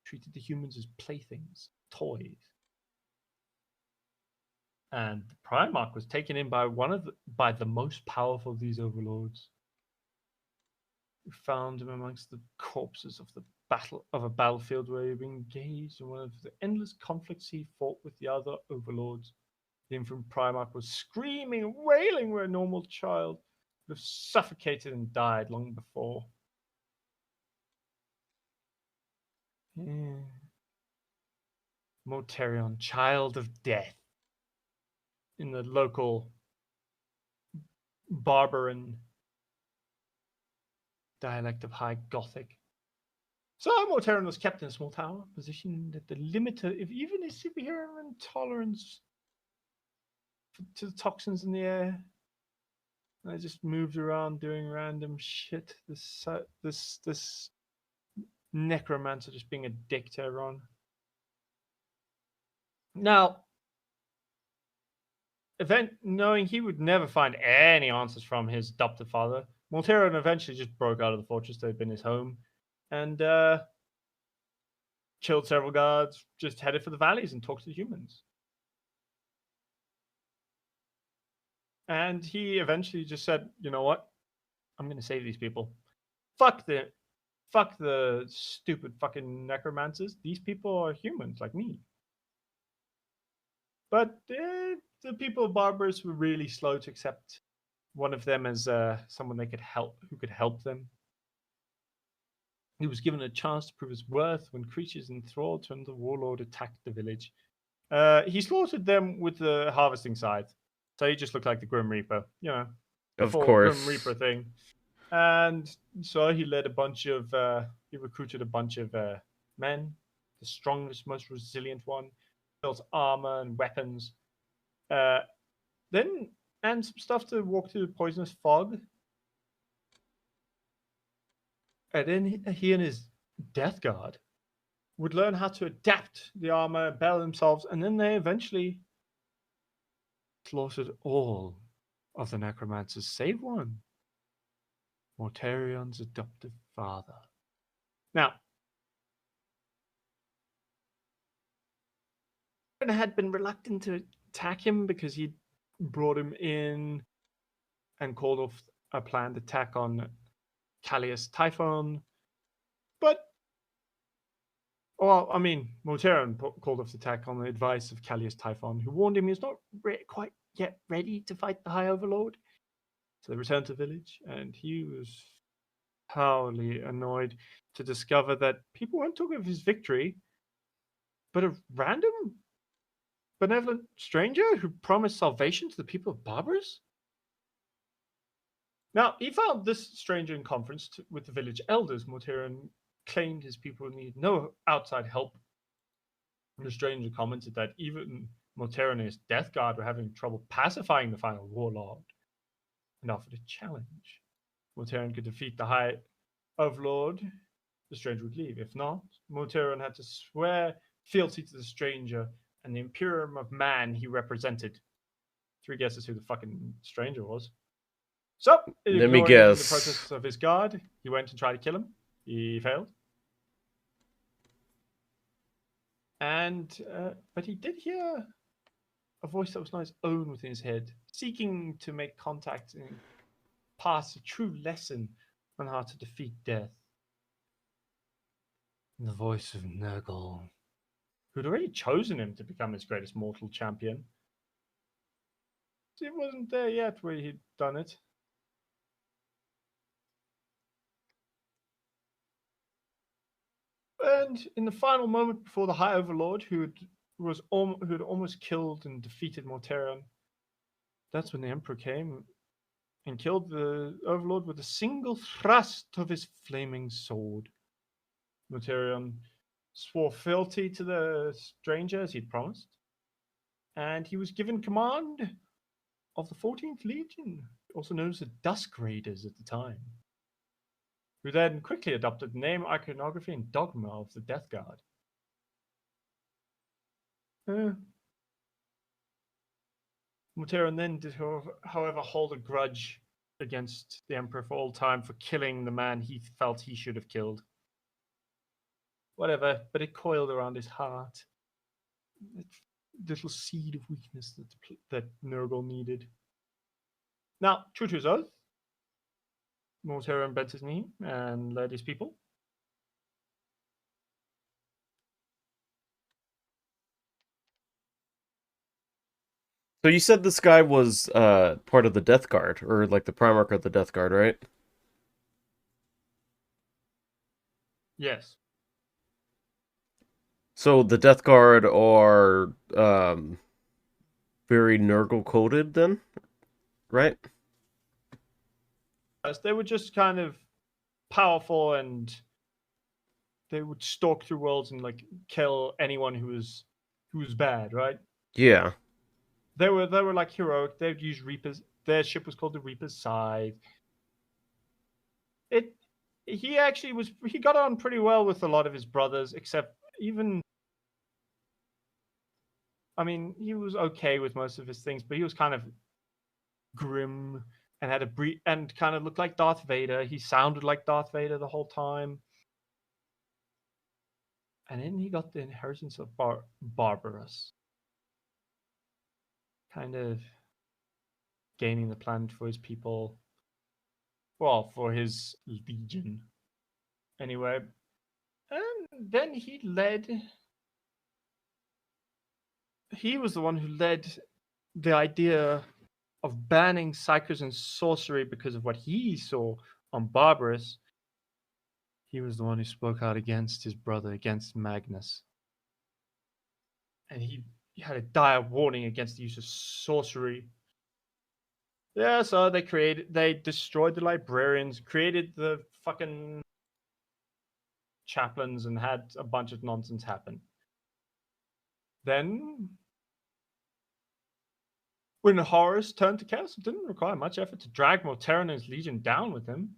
treated the humans as playthings, toys. And the Primarch was taken in by the most powerful of these overlords. We found him amongst the corpses of a battlefield where he had been engaged in one of the endless conflicts he fought with the other overlords. The infant Primarch was screaming and wailing where a normal child would have suffocated and died long before. Yeah. Mortarion, child of death. In the local Barbaran dialect of High Gothic. So Mortarion was kept in a small tower, positioned at the limit of even his superhero intolerance to the toxins in the air. And I just moved around doing random shit. This necromancer just being a dick to everyone. Now, knowing he would never find any answers from his adopted father, Mortarion eventually just broke out of the fortress that had been his home and killed several guards, just headed for the valleys and talked to the humans. And he eventually just said, you know what? I'm going to save these people. Fuck the stupid fucking necromancers. These people are humans like me. But the people of Barbarous were really slow to accept one of them as someone they could help, who could help them. He was given a chance to prove his worth when creatures enthralled to the warlord attacked the village. He slaughtered them with the harvesting scythe, so he just looked like the Grim Reaper, you know, of course, Grim Reaper thing. And so he led he recruited a bunch of men, the strongest, most resilient one, built armor and weapons. Then and some stuff to walk through the poisonous fog. And then he and his death guard would learn how to adapt the armor, battle themselves, and then they eventually slaughtered all of the necromancers, save one, Mortarion's adoptive father. Now, had been reluctant to attack him because he brought him in and called off a planned attack on Callius Typhon. But, well, I mean, Mortarion called off the attack on the advice of Callius Typhon, who warned him he was not quite yet ready to fight the High Overlord. So they returned to the village, and he was powerfully annoyed to discover that people weren't talking of his victory, but a random benevolent stranger who promised salvation to the people of Barbarous? Now, he found this stranger in conference with the village elders. Mortarion claimed his people needed no outside help. And the stranger commented that even Mortarion and his death guard were having trouble pacifying the final warlord, and offered a challenge. Mortarion could defeat the High Overlord, the stranger would leave. If not, Mortarion had to swear fealty to the stranger and the Imperium of Man he represented. 3 guesses who the fucking stranger was. So, Let me ignoring the guess. protests of his guard, he went and tried to kill him. He failed. And, but he did hear a voice that was not his own within his head, seeking to make contact and pass a true lesson on how to defeat death. The voice of Nurgle, who'd already chosen him to become his greatest mortal champion. It wasn't there yet where he'd done it. And in the final moment before the High Overlord, who'd almost killed and defeated Mortarion, that's when the Emperor came and killed the Overlord with a single thrust of his flaming sword. Mortarion swore fealty to the stranger as he'd promised, and he was given command of the 14th Legion, also known as the Dusk Raiders at the time, who then quickly adopted the name, iconography, and dogma of the Death Guard. Mortarion then did, however, hold a grudge against the Emperor for all time for killing the man he felt he should have killed. Whatever, but it coiled around his heart. That little seed of weakness that Nurgle needed. Now, true to his oath, Mortarion bent his knee and led his people. So you said this guy was part of the Death Guard, or like the Primarch of the Death Guard, right? Yes. So the Death Guard are very Nurgle coded then, right? Yes, they were just kind of powerful, and they would stalk through worlds and like kill anyone who was bad, right? Yeah. They were like heroic. They'd use Reapers. Their ship was called the Reaper's Scythe. He got on pretty well with a lot of his brothers, except even, I mean, he was okay with most of his things, but he was kind of grim and had and kind of looked like Darth Vader. He sounded like Darth Vader the whole time. And then he got the inheritance of Barbarous, kind of gaining the planet for his people. Well, for his legion. Anyway. And then he was the one who led the idea of banning psychers and sorcery because of what he saw on Barbarous. He was the one who spoke out against his brother, against Magnus. And he had a dire warning against the use of sorcery. Yeah, so they destroyed the librarians, created the fucking chaplains, and had a bunch of nonsense happen. Then, when Horus turned to chaos, it didn't require much effort to drag Mortarion and his legion down with him.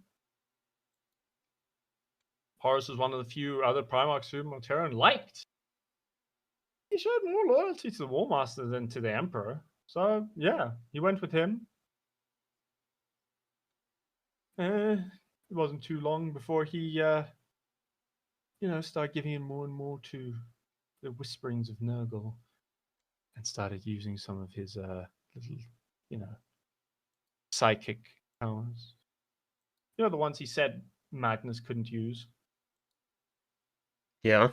Horus was one of the few other Primarchs whom Mortarion liked. He showed more loyalty to the War Master than to the Emperor. So, yeah, he went with him. It wasn't too long before he, started giving in more and more to the whisperings of Nurgle and started using some of his little, psychic powers. The ones he said Magnus couldn't use. Yeah.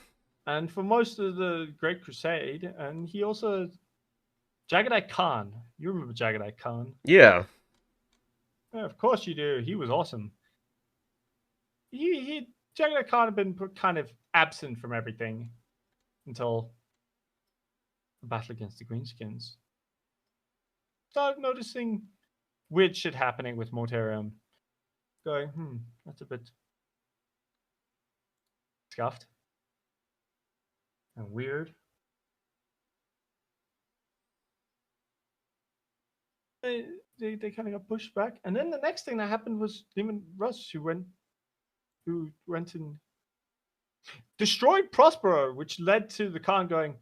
And for most of the Great Crusade, and he also... Jagadai Khan. You remember Jagadai Khan? Yeah. Yeah, of course you do. He was awesome. Jagadai Khan had been kind of absent from everything until the battle against the Greenskins. Started noticing weird shit happening with Mortarion. Going, that's a bit scuffed and weird. They kind of got pushed back, and then the next thing that happened was Demon Russ, who went and destroyed Prospero, which led to the Khan going,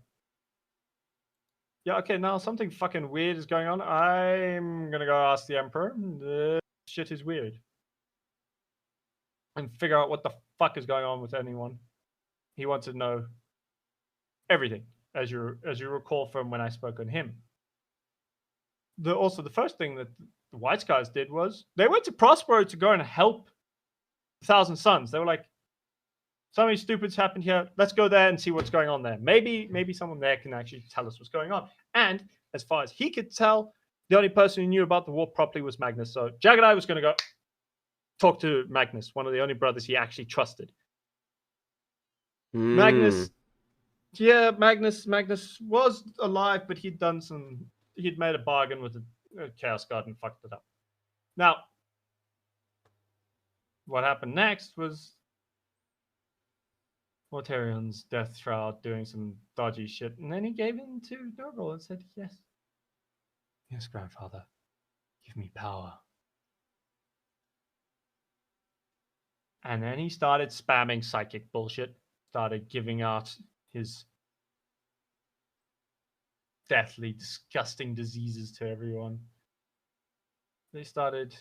yeah, okay, now something fucking weird is going on. I'm gonna go ask the Emperor. This shit is weird. And figure out what the fuck is going on with anyone. He wanted to know everything, as you recall from when I spoke on him. Also, the first thing that the White Scars did was they went to Prospero to go and help the Thousand Suns. They were like, something stupid's happened here. Let's go there and see what's going on there. Maybe someone there can actually tell us what's going on. And as far as he could tell, the only person who knew about the war properly was Magnus. So Jagadai was going to go talk to Magnus, one of the only brothers he actually trusted. Magnus was alive, but he'd made a bargain with the Chaos Guard and fucked it up. Now, what happened next was Mortarion's death shroud doing some dodgy shit, and then he gave in to Nurgle and said, yes, grandfather, give me power. And then he started spamming psychic bullshit, started giving out his deathly, disgusting diseases to everyone. They started...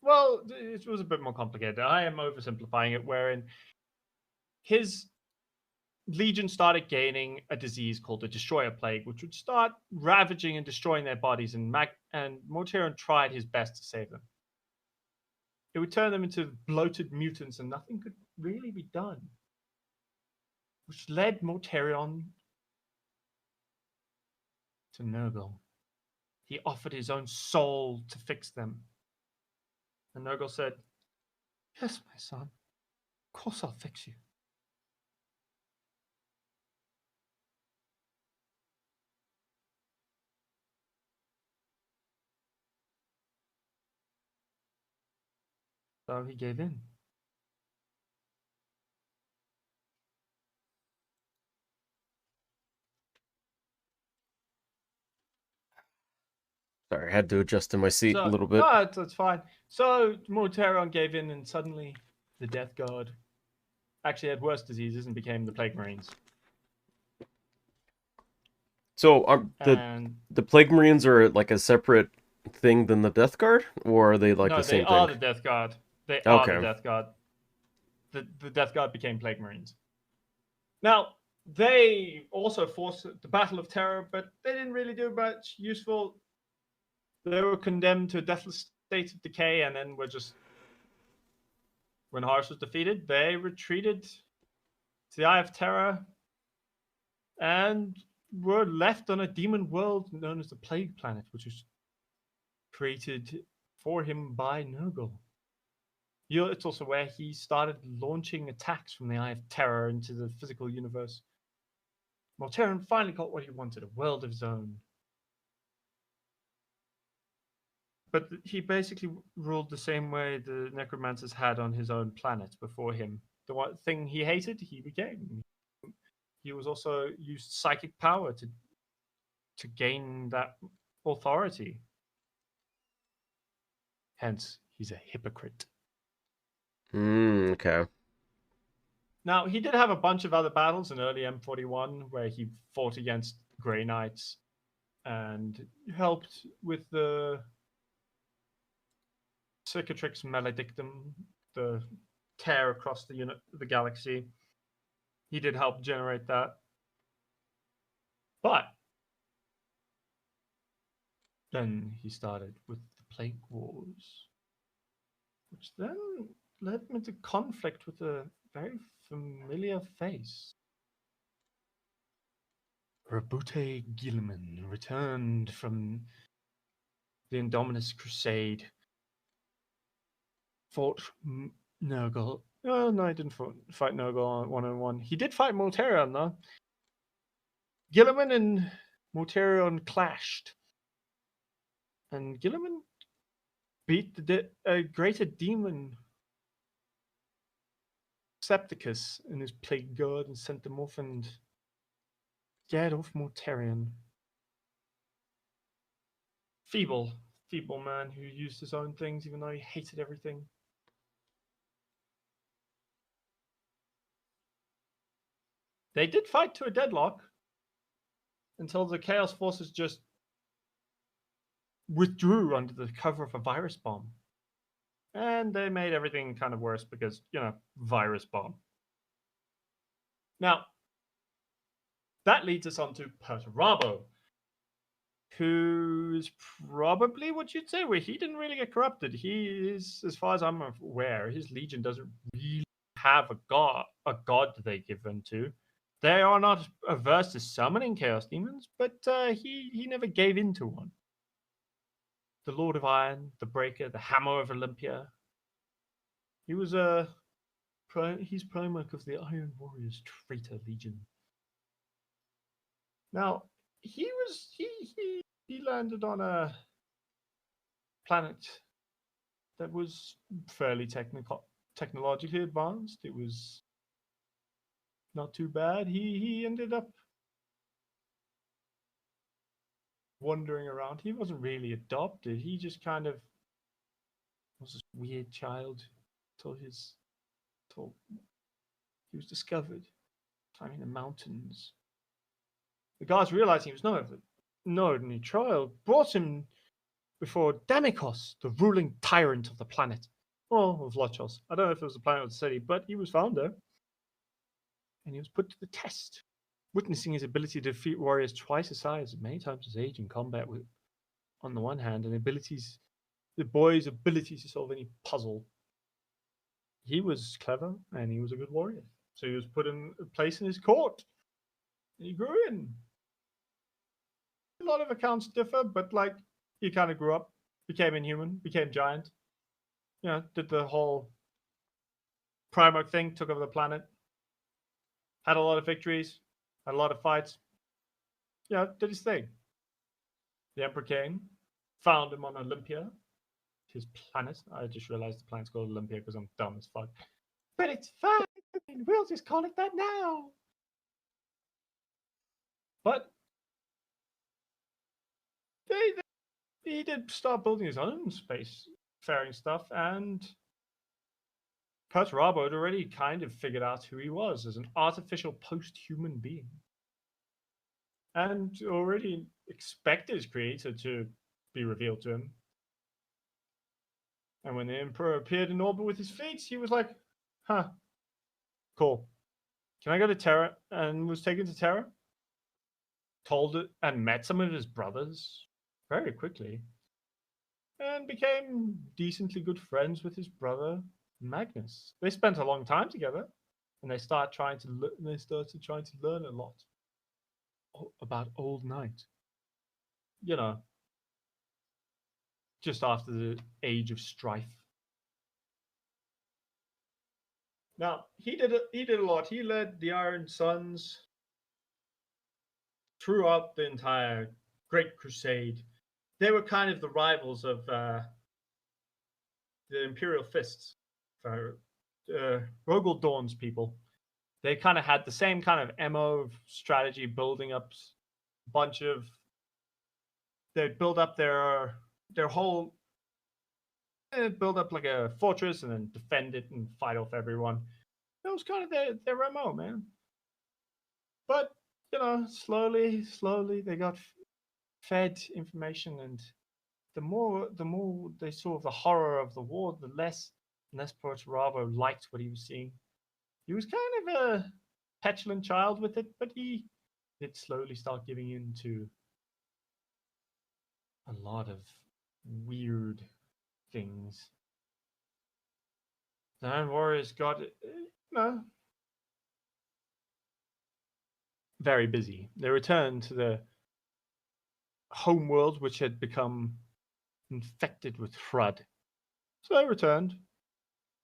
Well, it was a bit more complicated. I am oversimplifying it, wherein his legion started gaining a disease called the Destroyer Plague, which would start ravaging and destroying their bodies, and Mortarion tried his best to save them. It would turn them into bloated mutants, and nothing could really be done, which led Mortarion to Nurgle. He offered his own soul to fix them. And Nurgle said, yes, my son, of course I'll fix you. So he gave in. Sorry, I had to adjust in my seat a little bit. No, it's fine. So Mortarion gave in, and suddenly the Death Guard actually had worse diseases and became the Plague Marines. So the Plague Marines are like a separate thing than the Death Guard, or are they like the same thing? No, they are the Death Guard. They are the Death Guard. The Death Guard became Plague Marines. Now, they also forced the Battle of Terror, but they didn't really do much useful. They were condemned to a deathless state of decay, and then were just... When Horus was defeated, they retreated to the Eye of Terror and were left on a demon world known as the Plague Planet, which was created for him by Nurgle. It's also where he started launching attacks from the Eye of Terror into the physical universe. Mortarion finally got what he wanted, a world of his own. But he basically ruled the same way the Necromancers had on his own planet before him. The one thing he hated, he became. He was also used psychic power to gain that authority. Hence, he's a hypocrite. Okay. Now, he did have a bunch of other battles in early M41 where he fought against Grey Knights and helped with the Cicatrix Maledictum, the tear across the galaxy. He did help generate that. But then he started with the Plague Wars, which then led him into conflict with a very familiar face. Rabute Gilman returned from the Indominus Crusade, fought Nurgle. Oh, no, he didn't fight Nurgle one-on-one. He did fight Mortarion, though. Gilliman and Mortarion clashed. And Gilliman beat a greater demon, Septicus, in his Plague Guard and sent them off and scared off Mortarion. Feeble man who used his own things even though he hated everything. They did fight to a deadlock until the Chaos Forces just withdrew under the cover of a virus bomb. And they made everything kind of worse because, virus bomb. Now, that leads us on to Perturabo, who's probably what you'd say where he didn't really get corrupted. He is, as far as I'm aware, his legion doesn't really have a god they give in to. They are not averse to summoning chaos demons, but he never gave in to one. The Lord of Iron, the Breaker, the Hammer of Olympia. He was he's Primarch of the Iron Warriors Traitor Legion. Now, he landed on a planet that was fairly technologically advanced. It was not too bad. He ended up wandering around. He wasn't really adopted. He just kind of was this weird child till he was discovered climbing the mountains. The guards, realizing he was no ordinary child, brought him before Damikos, the ruling tyrant of the planet. Or of Lochos. I don't know if it was the planet or the city, but he was found there. And he was put to the test, witnessing his ability to defeat warriors twice his size, many times his age in combat on the one hand, and the boy's ability to solve any puzzle. He was clever, and he was a good warrior. So he was put in a place in his court. And he grew in. A lot of accounts differ, but he kind of grew up, became inhuman, became giant. Did the whole Primarch thing, took over the planet. Had a lot of victories, had a lot of fights. Did his thing. The Emperor came, found him on Olympia, his planet. I just realized the planet's called Olympia because I'm dumb as fuck. But it's fine. We'll just call it that now. But he did start building his own spacefaring stuff, and Perturabo had already kind of figured out who he was as an artificial post-human being. And already expected his creator to be revealed to him. And when the Emperor appeared in orbit with his fleets, he was like, huh, cool. Can I go to Terra? And was taken to Terra. Told it and met some of his brothers very quickly. And became decently good friends with his brother, Magnus. They spent a long time together. And they started trying to learn a lot about Old Night. Just after the age of strife. Now, he did a lot. He led the Iron Sons throughout the entire Great Crusade. They were kind of the rivals of the Imperial Fists for Rogel Dawn's people. They kind of had the same kind of MO of strategy, building up a bunch of. They'd build up their whole. They'd build up like a fortress and then defend it and fight off everyone. That was kind of their MO, man. But slowly they got fed information, and the more they saw the horror of the war, the less Perturabo liked what he was seeing. He was kind of a petulant child with it, but he did slowly start giving in to a lot of weird things. The Iron Warriors got very busy. They returned to the home world, which had become infected with Thrud. So they returned,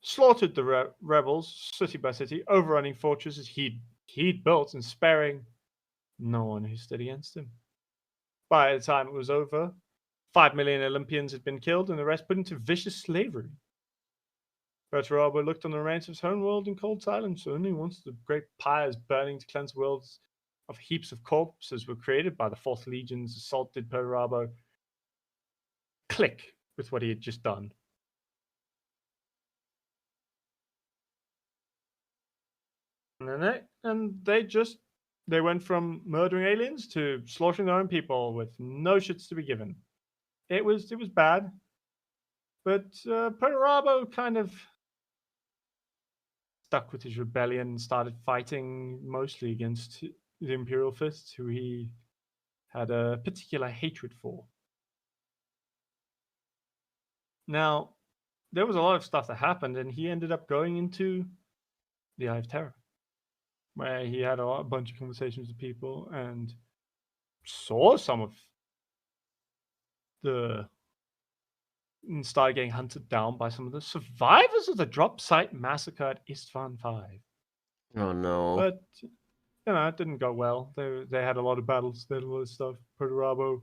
slaughtered the rebels city by city, overrunning fortresses he'd built and sparing no one who stood against him. By the time it was over, 5 million Olympians had been killed and the rest put into vicious slavery. Perturabo looked on the remains of his home world in cold silence. Only once the great pyres burning to cleanse worlds of heaps of corpses were created by the Fourth Legion's assault did Perturabo click with what he had just done. And they went from murdering aliens to slaughtering their own people with no shits to be given. It was bad. But Perturabo kind of stuck with his rebellion and started fighting mostly against the Imperial Fists, who he had a particular hatred for. Now, there was a lot of stuff that happened, and he ended up going into the Eye of Terror, where he had a bunch of conversations with people and saw some of and started getting hunted down by some of the survivors of the drop site massacre at Istvan 5. Oh no. But it didn't go well. They had a lot of battles, they had a lot of stuff. Perturabo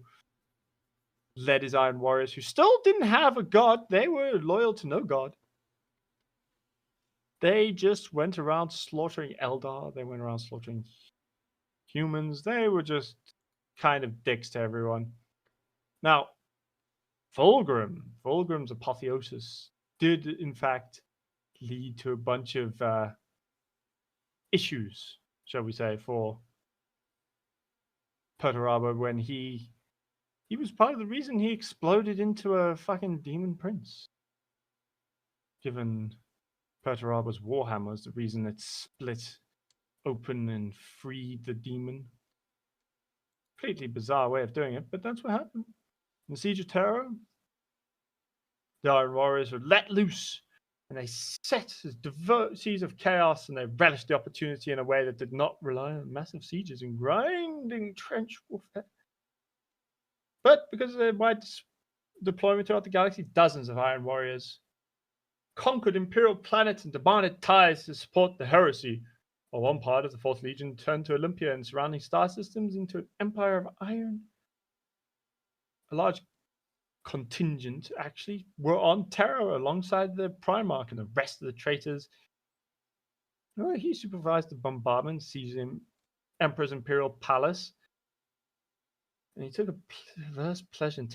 led his Iron Warriors, who still didn't have a god. They were loyal to no god. They just went around slaughtering Eldar. They went around slaughtering humans. They were just kind of dicks to everyone. Now, Fulgrim's apotheosis did, in fact, lead to a bunch of issues, shall we say, for Perturabo when he was part of the reason he exploded into a fucking demon prince. Given Perturabo's Warhammer is the reason it split open and freed the demon. Completely bizarre way of doing it, but that's what happened. In the Siege of Terror, the Iron Warriors were let loose, and they set seas of chaos, and they relished the opportunity in a way that did not rely on massive sieges and grinding trench warfare. But because of their wide deployment throughout the galaxy, dozens of Iron Warriors conquered Imperial planets and demanded ties to support the heresy, while one part of the Fourth Legion turned to Olympia and surrounding star systems into an empire of iron. A large contingent actually were on Terra alongside the Primarch and the rest of the traitors. He supervised the bombardment, seizing Emperor's Imperial Palace, and he took a perverse pleasure in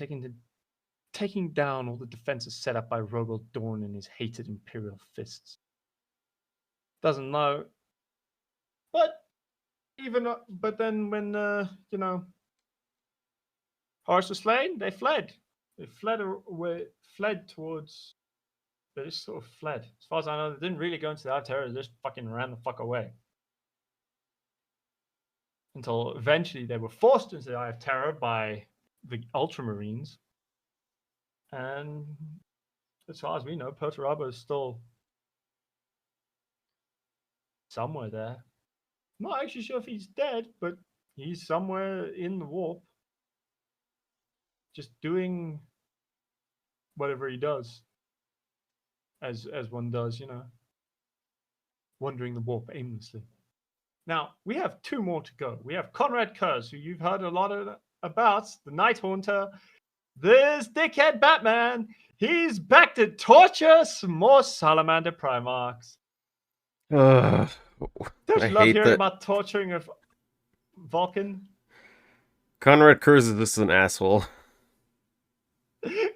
taking down all the defenses set up by Rogel Dorn and his hated Imperial fists. Doesn't know, but then when Horus was slain, they fled. They fled towards. They just sort of fled. As far as I know, they didn't really go into the Eye of Terror. They just fucking ran the fuck away. Until eventually they were forced into the Eye of Terror by the Ultramarines. And as far as we know, Perturabo is still somewhere there. I'm not actually sure if he's dead, but he's somewhere in the warp. Just doing whatever he does. As one does, wandering the warp aimlessly. Now, we have two more to go. We have Conrad Kurz, who you've heard a lot about, the Night Haunter. This dickhead Batman, he's back to torture some more Salamander Primarchs. Don't you love hearing about torturing of Vulcan? Conrad Kurz is this an asshole.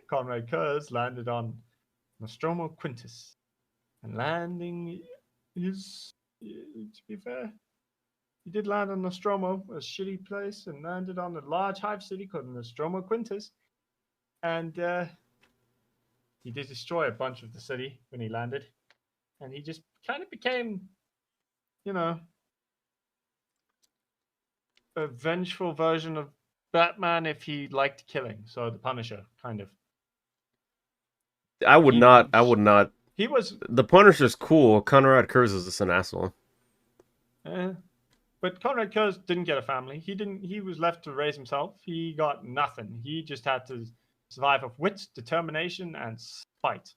Conrad Kurz landed on Nostromo Quintus, and landing is, to be fair, he did land on Nostromo, a shitty place, and landed on a large hive city called Nostromo Quintus, and he did destroy a bunch of the city when he landed, and he just kind of became, a vengeful version of Batman if he liked killing, so the Punisher, kind of. I would not. He was. The Punisher's cool. Conrad Kurz is just an asshole. But Conrad Kurz didn't get a family. He was left to raise himself. He got nothing. He just had to survive of wit, determination, and spite.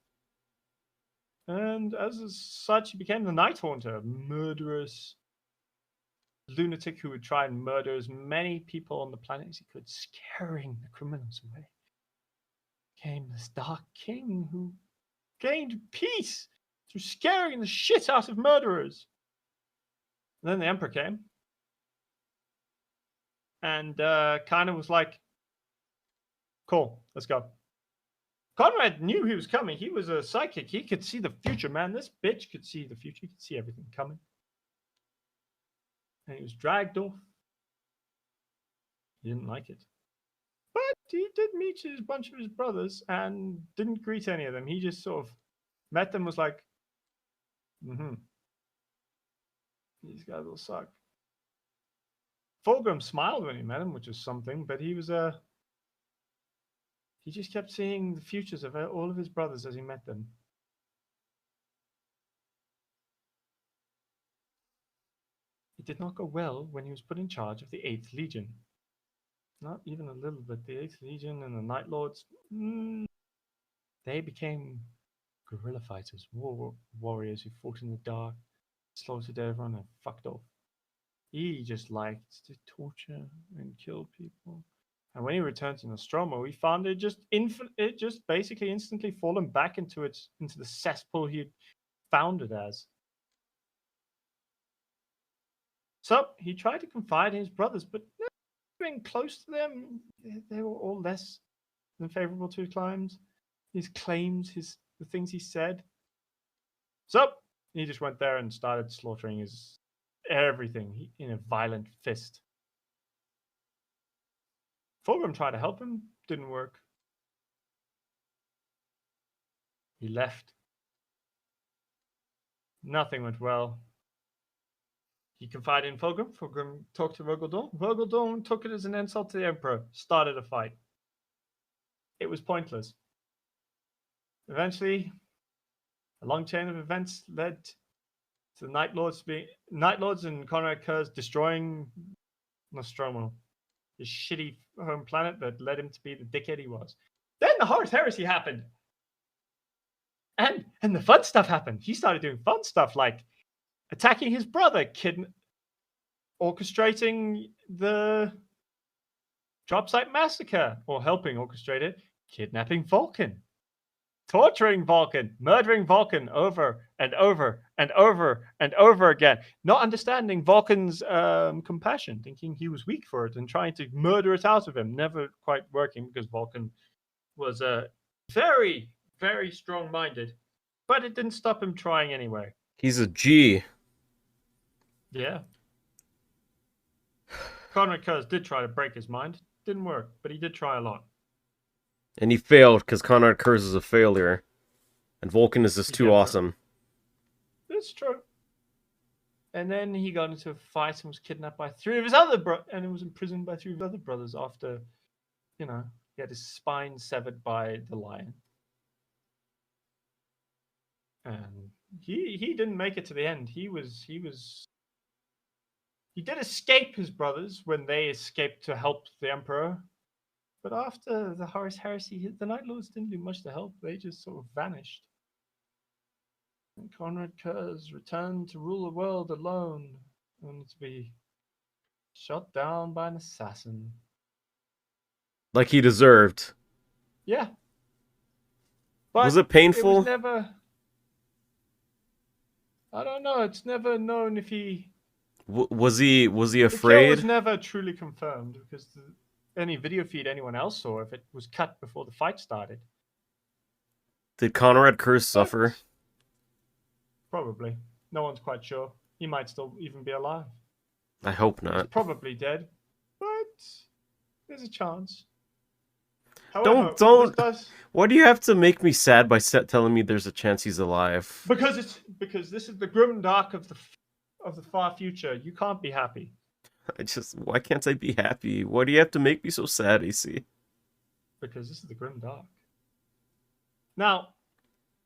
And as such, he became the Night Haunter, a murderous lunatic who would try and murder as many people on the planet as he could, scaring the criminals away. Became this Dark King who gained peace through scaring the shit out of murderers. And then the Emperor came and kind of was like, cool, let's go. Conrad knew he was coming. He was a psychic. He could see the future, man. This bitch could see the future. He could see everything coming. and he was dragged off. He didn't like it. But he did meet a bunch of his brothers and didn't greet any of them. He just sort of met them, was like, these guys will suck. Fulgrim smiled when he met him, which was something, but he was he just kept seeing the futures of all of his brothers as he met them. It did not go well when he was put in charge of the 8th Legion. Not even a little bit. The 8th Legion and the Night Lords, they became guerrilla fighters, warriors who fought in the dark, slaughtered everyone, and fucked off. He just liked to torture and kill people. And when he returned to Nostromo, he found it just basically instantly fallen back into the cesspool he had found it as. So he tried to confide in his brothers, but being close to them, they were all less than favorable to his claims. The things he said. So he just went there and started slaughtering everything in a violent fist. Fulgrim tried to help him, didn't work. He left. Nothing went well. He confided in Fulgrim. Fulgrim talked to Rogal. Rogal took it as an insult to the Emperor, started a fight. It was pointless. Eventually, a long chain of events led to the Night Lords and Conrad Kurz destroying Nostromo, his shitty home planet that led him to be the dickhead he was. Then the Horus Heresy happened. And the fun stuff happened. He started doing fun stuff like attacking his brother, orchestrating the drop site massacre, or helping orchestrate it, kidnapping Vulcan, torturing Vulcan, murdering Vulcan over and over and over and over again, not understanding Vulcan's compassion, thinking he was weak for it and trying to murder it out of him, never quite working because Vulcan was very, very strong-minded, but it didn't stop him trying anyway. He's a G. Yeah. Conrad Kurz did try to break his mind. Didn't work, but he did try a lot. And he failed because Conrad Kurz is a failure. And Vulcan is just too awesome. That's true. And then he got into a fight and was kidnapped by 3 of his other brothers, and he was imprisoned by 3 of his other brothers after, he had his spine severed by the lion. And he didn't make it to the end. He did escape his brothers when they escaped to help the Emperor. But after the Horus Heresy, the Night Lords didn't do much to help. They just sort of vanished. And Conrad Kurz returned to rule the world alone, only to be shot down by an assassin. Like he deserved. Yeah. But was it painful? It was never... I don't know. It's never known if he... Was he afraid? The kill was never truly confirmed because any video feed anyone else saw if it was cut before the fight started. Did Conrad Kurz suffer? Probably. No one's quite sure. He might still even be alive. I hope not. He's probably dead, but there's a chance. However, don't. Why do you have to make me sad by telling me there's a chance he's alive? Because this is the grim dark of the far future. You can't be happy. Why can't I be happy? Why do you have to make me so sad, AC? Because this is the grim dark. Now,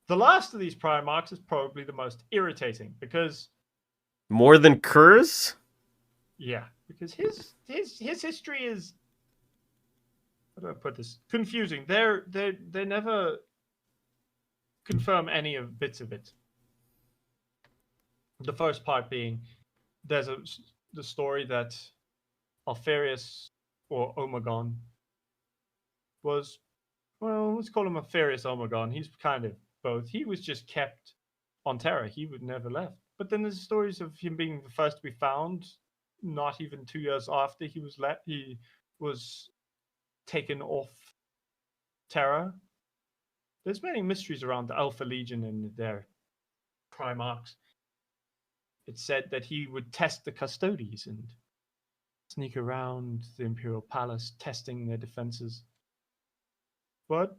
the last of these Primarchs is probably the most irritating because... More than Kurz? Yeah, because his history is... How do I put this? Confusing. They never confirm any of bits of it. The first part being there's the story that Alfarius or Omegon was, well, let's call him Alfarius Omegon. He's kind of both. He was just kept on Terra. He would never left. But then there's stories of him being the first to be found, not even 2 years after he was taken off Terra. There's many mysteries around the Alpha Legion and their Primarchs. It said that he would test the custodies and sneak around the Imperial Palace, testing their defenses. But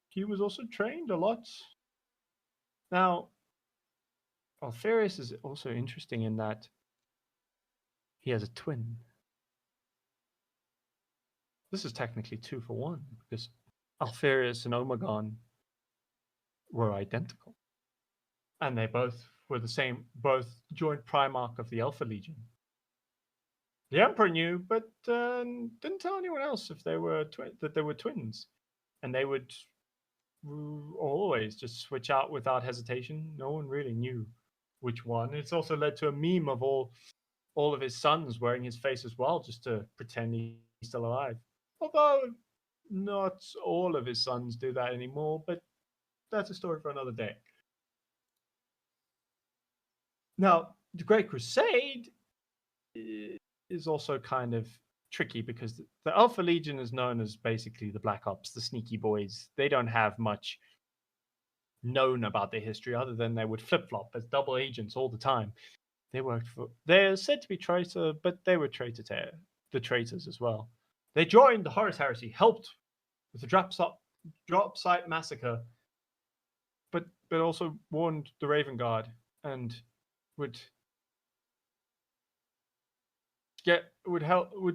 he was also trained a lot. Now, Alfarius is also interesting in that he has a twin. This is technically 2 for 1, because Alfarius and Omegon were identical. And they both were the same, both joint Primarch of the Alpha Legion. The Emperor knew, but didn't tell anyone else if they were that they were twins. And they would always just switch out without hesitation. No one really knew which one. It's also led to a meme of all of his sons wearing his face as well, just to pretend he's still alive. Although not all of his sons do that anymore, but that's a story for another day. Now, the Great Crusade is also kind of tricky because the Alpha Legion is known as basically the Black Ops, the sneaky boys. They don't have much known about their history other than they would flip-flop as double agents all the time. They're said to be traitor, but they were traitor to the traitors as well. They joined the Horus Heresy, helped with the drop site massacre, but also warned the Raven Guard and would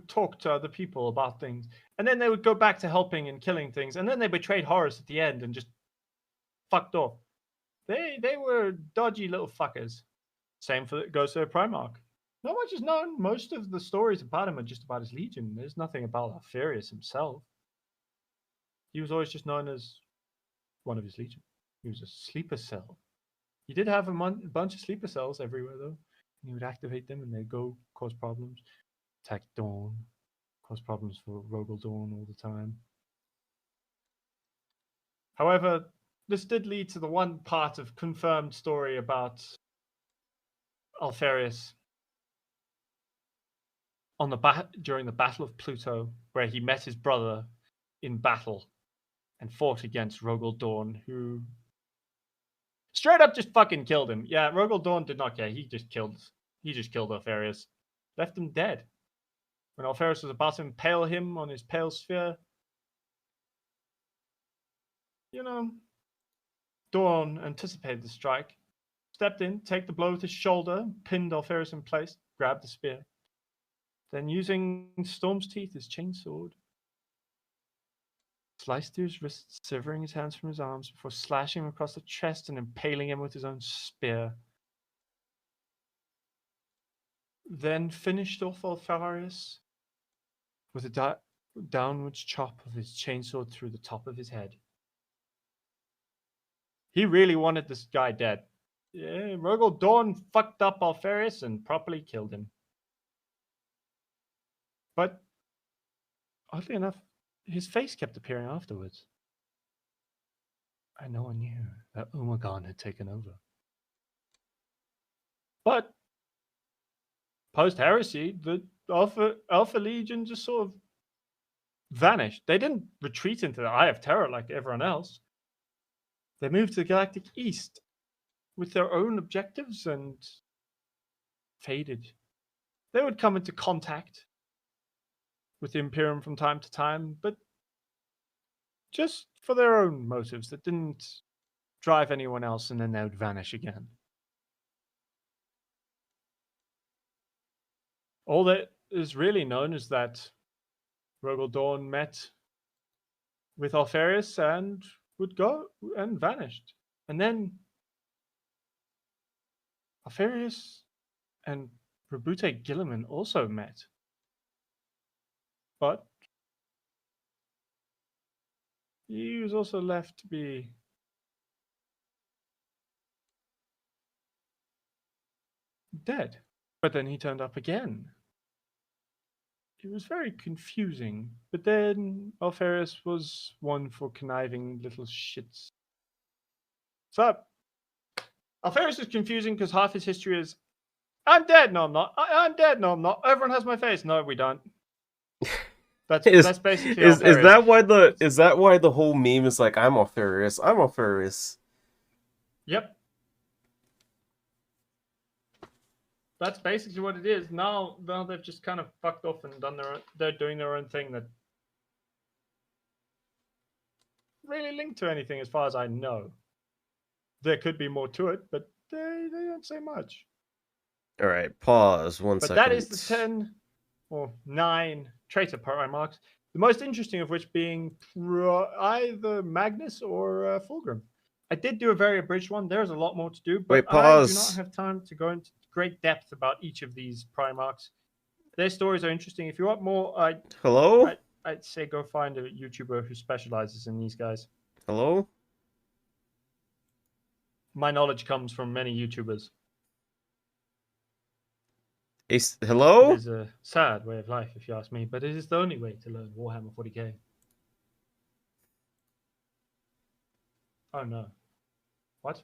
talk to other people about things, and then they would go back to helping and killing things, and then they betrayed Horus at the end and just fucked off. They were dodgy little fuckers. Same goes for Primarch. Not much is known. Most of the stories about him are just about his legion. There's nothing about Alfarius himself. He was always just known as one of his legion. He was a sleeper cell. He did have a bunch of sleeper cells everywhere, though. And he would activate them, and they'd go cause problems. Attack Dawn, cause problems for Rogel Dawn all the time. However, this did lead to the one part of confirmed story about Alfarius during the Battle of Pluto, where he met his brother in battle and fought against Rogel Dawn, who straight up just fucking killed him. Yeah, Rogel Dawn did not care. He just killed Alfarius, left him dead. When Alfarius was about to impale him on his pale sphere, Dawn anticipated the strike, stepped in, take the blow with his shoulder, pinned Alfarius in place, grabbed the spear. Then, using Storm's Teeth, his chainsword, sliced through his wrists, severing his hands from his arms before slashing him across the chest and impaling him with his own spear. Then finished off Alfarius with a downwards chop of his chainsword through the top of his head. He really wanted this guy dead. Yeah, Rogel Dawn fucked up Alfarius and properly killed him. But, oddly enough, his face kept appearing afterwards. And no one knew that Umagon had taken over. But, post-heresy, the Alpha Legion just sort of vanished. They didn't retreat into the Eye of Terror like everyone else. They moved to the Galactic East with their own objectives and faded. They would come into contact with the Imperium from time to time, but just for their own motives that didn't drive anyone else, and then they would vanish again. All that is really known is that Rogel Dawn met with Alfarius and would go and vanished. And then Alfarius and Rabute Gilliman also met. But he was also left to be dead. But then he turned up again. It was very confusing. But then Alfarius was one for conniving little shits. So Alfarius is confusing because half his history is, I'm dead, no I'm not. I'm dead, no I'm not. Everyone has my face. No, we don't. That's basically is that why the whole meme is like, I'm Alfarius. Yep. That's basically what it is. Now they've just kind of fucked off and done their own. They're doing their own thing that really linked to anything, as far as I know. There could be more to it, but they don't say much. All right, pause one But second. that is the 10 or 9 Traitor Primarchs. The most interesting of which being either Magnus or Fulgrim. I did do a very abridged one. There's a lot more to do, but Wait, I do not pause. have time to go into great depth about each of these Primarchs. Their stories are interesting. If you want more, Hello? I'd say go find a YouTuber who specializes in these guys. Hello? My knowledge comes from many YouTubers. Hello? It is a sad way of life, if you ask me, but it is the only way to learn Warhammer 40k. Oh no. What?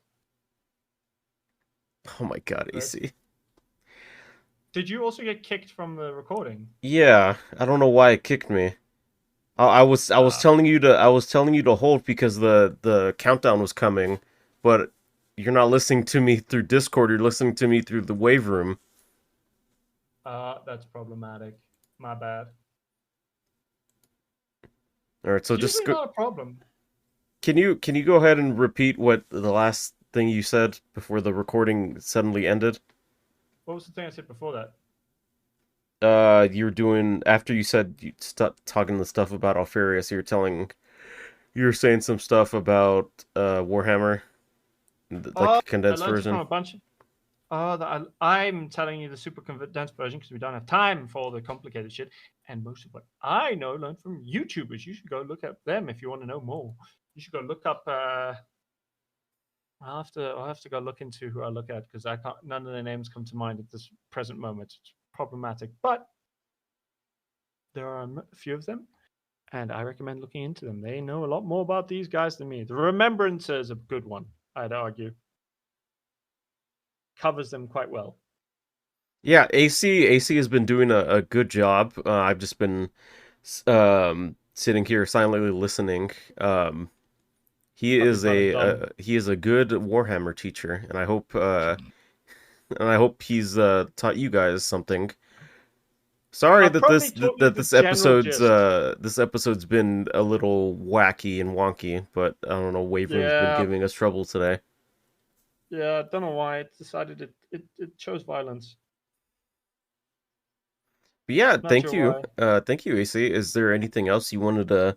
Oh my god, AC. Did you also get kicked from the recording? Yeah, I don't know why it kicked me. I was telling you to hold because the countdown was coming, but you're not listening to me through Discord. You're listening to me through the wave room. That's problematic. My bad. All right, so just not a problem. Can you go ahead and repeat what the last thing you said before the recording suddenly ended? What was the thing I said before that? You were doing after you said you stopped talking the stuff about Alfarius. You were saying some stuff about Warhammer, like condensed I learned version. from a bunch. I'm telling you the super condensed version because we don't have time for all the complicated shit. And most of what I know learned from YouTubers. You should go look up them if you want to know more. You should go look up. I'll have to go look into who I look at because I can't. None of their names come to mind at this present moment. It's problematic, but there are a few of them, and I recommend looking into them. They know a lot more about these guys than me. The Remembrancer is a good one, I'd argue. Covers them quite well. Yeah, AC has been doing a good job. I've just been sitting here silently listening. He is a good Warhammer teacher, and I hope he's taught you guys something. Sorry that this episode's been a little wacky and wonky, but I don't know, Wavering's been giving us trouble today. Yeah, I don't know why it decided it chose violence. But yeah, thank you, AC. Is there anything else you wanted to,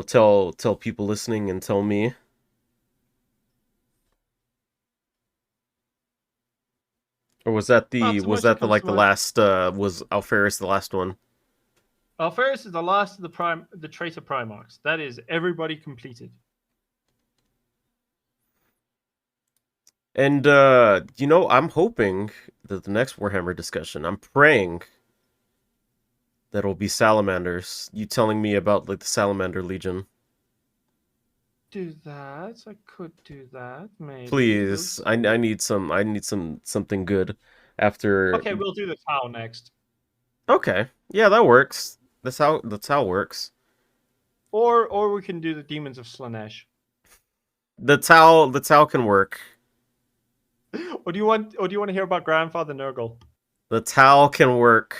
tell people listening and tell me? Or was that the last was Alferis the last one? Alferis is the last of the Traitor Primarchs. That is everybody completed. And I'm hoping that the next Warhammer discussion, I'm praying that it'll be salamanders. You telling me about like the Salamander Legion? Do that. I could do that. Maybe. Please, I need something good after. Okay, we'll do the Tau next. Okay, yeah, that works. That's how it works. Or we can do the Demons of Slanesh. The Tau can work. Or do you want to hear about Grandfather Nurgle? The Tau can work.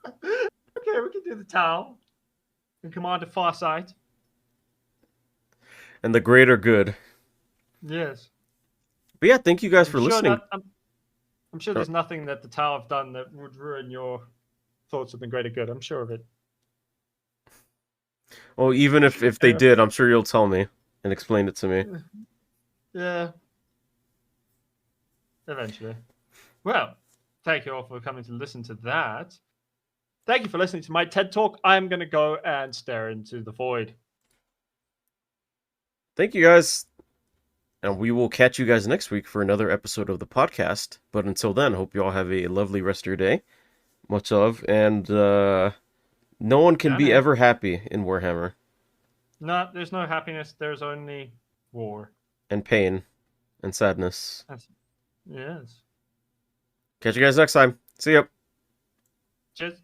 Okay, we can do the Tau. And Commander Farsight. And the greater good. Yes. But yeah, thank you guys for listening. I'm sure there's nothing that the Tau have done that would ruin your thoughts of the greater good. I'm sure of it. Well, even if they did, I'm sure you'll tell me and explain it to me. Yeah. Eventually. Well, thank you all for coming to listen to that. Thank you for listening to my TED Talk. I'm going to go and stare into the void. Thank you guys. And we will catch you guys next week for another episode of the podcast. But until then, hope you all have a lovely rest of your day. Much love. And no one can be ever happy in Warhammer. No, there's no happiness. There's only war. And pain. And sadness. Yes. Catch you guys next time. See ya. Cheers.